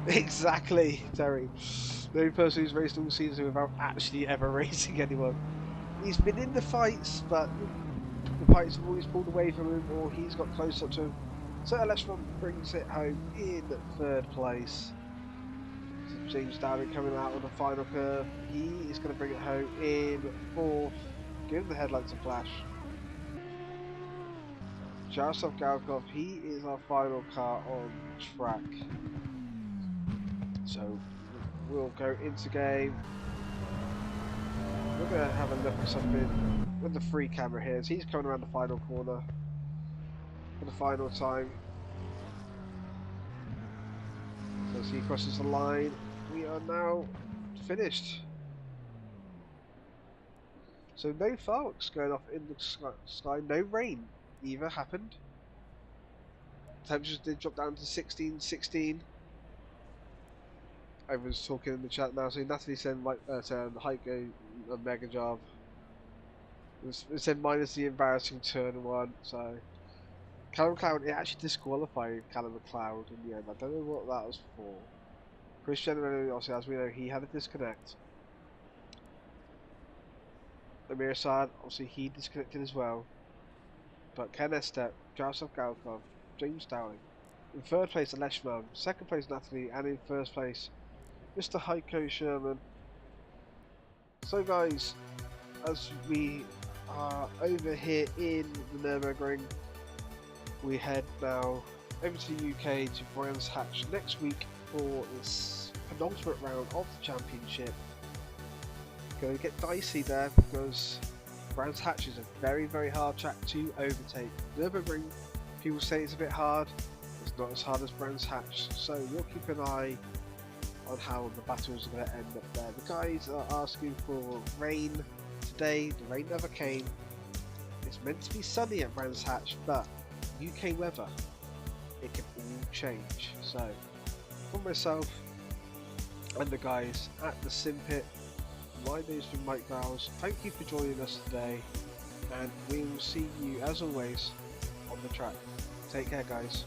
Exactly, Terry. The only person who's raced all season without actually ever racing anyone. He's been in the fights, but the fights have always pulled away from him, or he's got close up to him. So Leschman brings it home in 3rd place. So James Downing coming out on the final curve. He is going to bring it home in 4th. Give the headlights a flash. Jaroslav Galkov, he is our final car on track. So we'll go into game. We're going to have a look at something with the free camera here. So he's coming around the final corner for the final time. So as he crosses the line, we are now finished. So no fireworks going off in the sky, no rain either happened. Temperatures did drop down to 16. Everyone's talking in the chat now, so Natalie said Heiko a mega job. It said minus the embarrassing turn 1, so Callum McLeod, it actually disqualified Callum McLeod in the end. I don't know what that was for. Chris Generelli, obviously, as we know, he had a disconnect. Amir Assad, obviously, he disconnected as well. But Ken Estep, Jaroslav Galkov, James Dowling. In 3rd place, Leschman. 2nd place, Natalie. And in 1st place, Mr. Heiko Sherman. So, guys, as we are over here in the Nürburgring, we head now over to the UK to Brands Hatch next week for this penultimate round of the championship. Going to get dicey there because Brands Hatch is a very, very hard track to overtake. Nürburgring, people say it's a bit hard. It's not as hard as Brands Hatch, so we'll keep an eye on how the battles are going to end up there. The guys are asking for rain today. The rain never came. It's meant to be sunny at Brands Hatch, but UK weather, it can all change. So, for myself and the guys at the Simpit, my name's been Mike Vowles. Thank you for joining us today, and we will see you as always on the track. Take care, guys.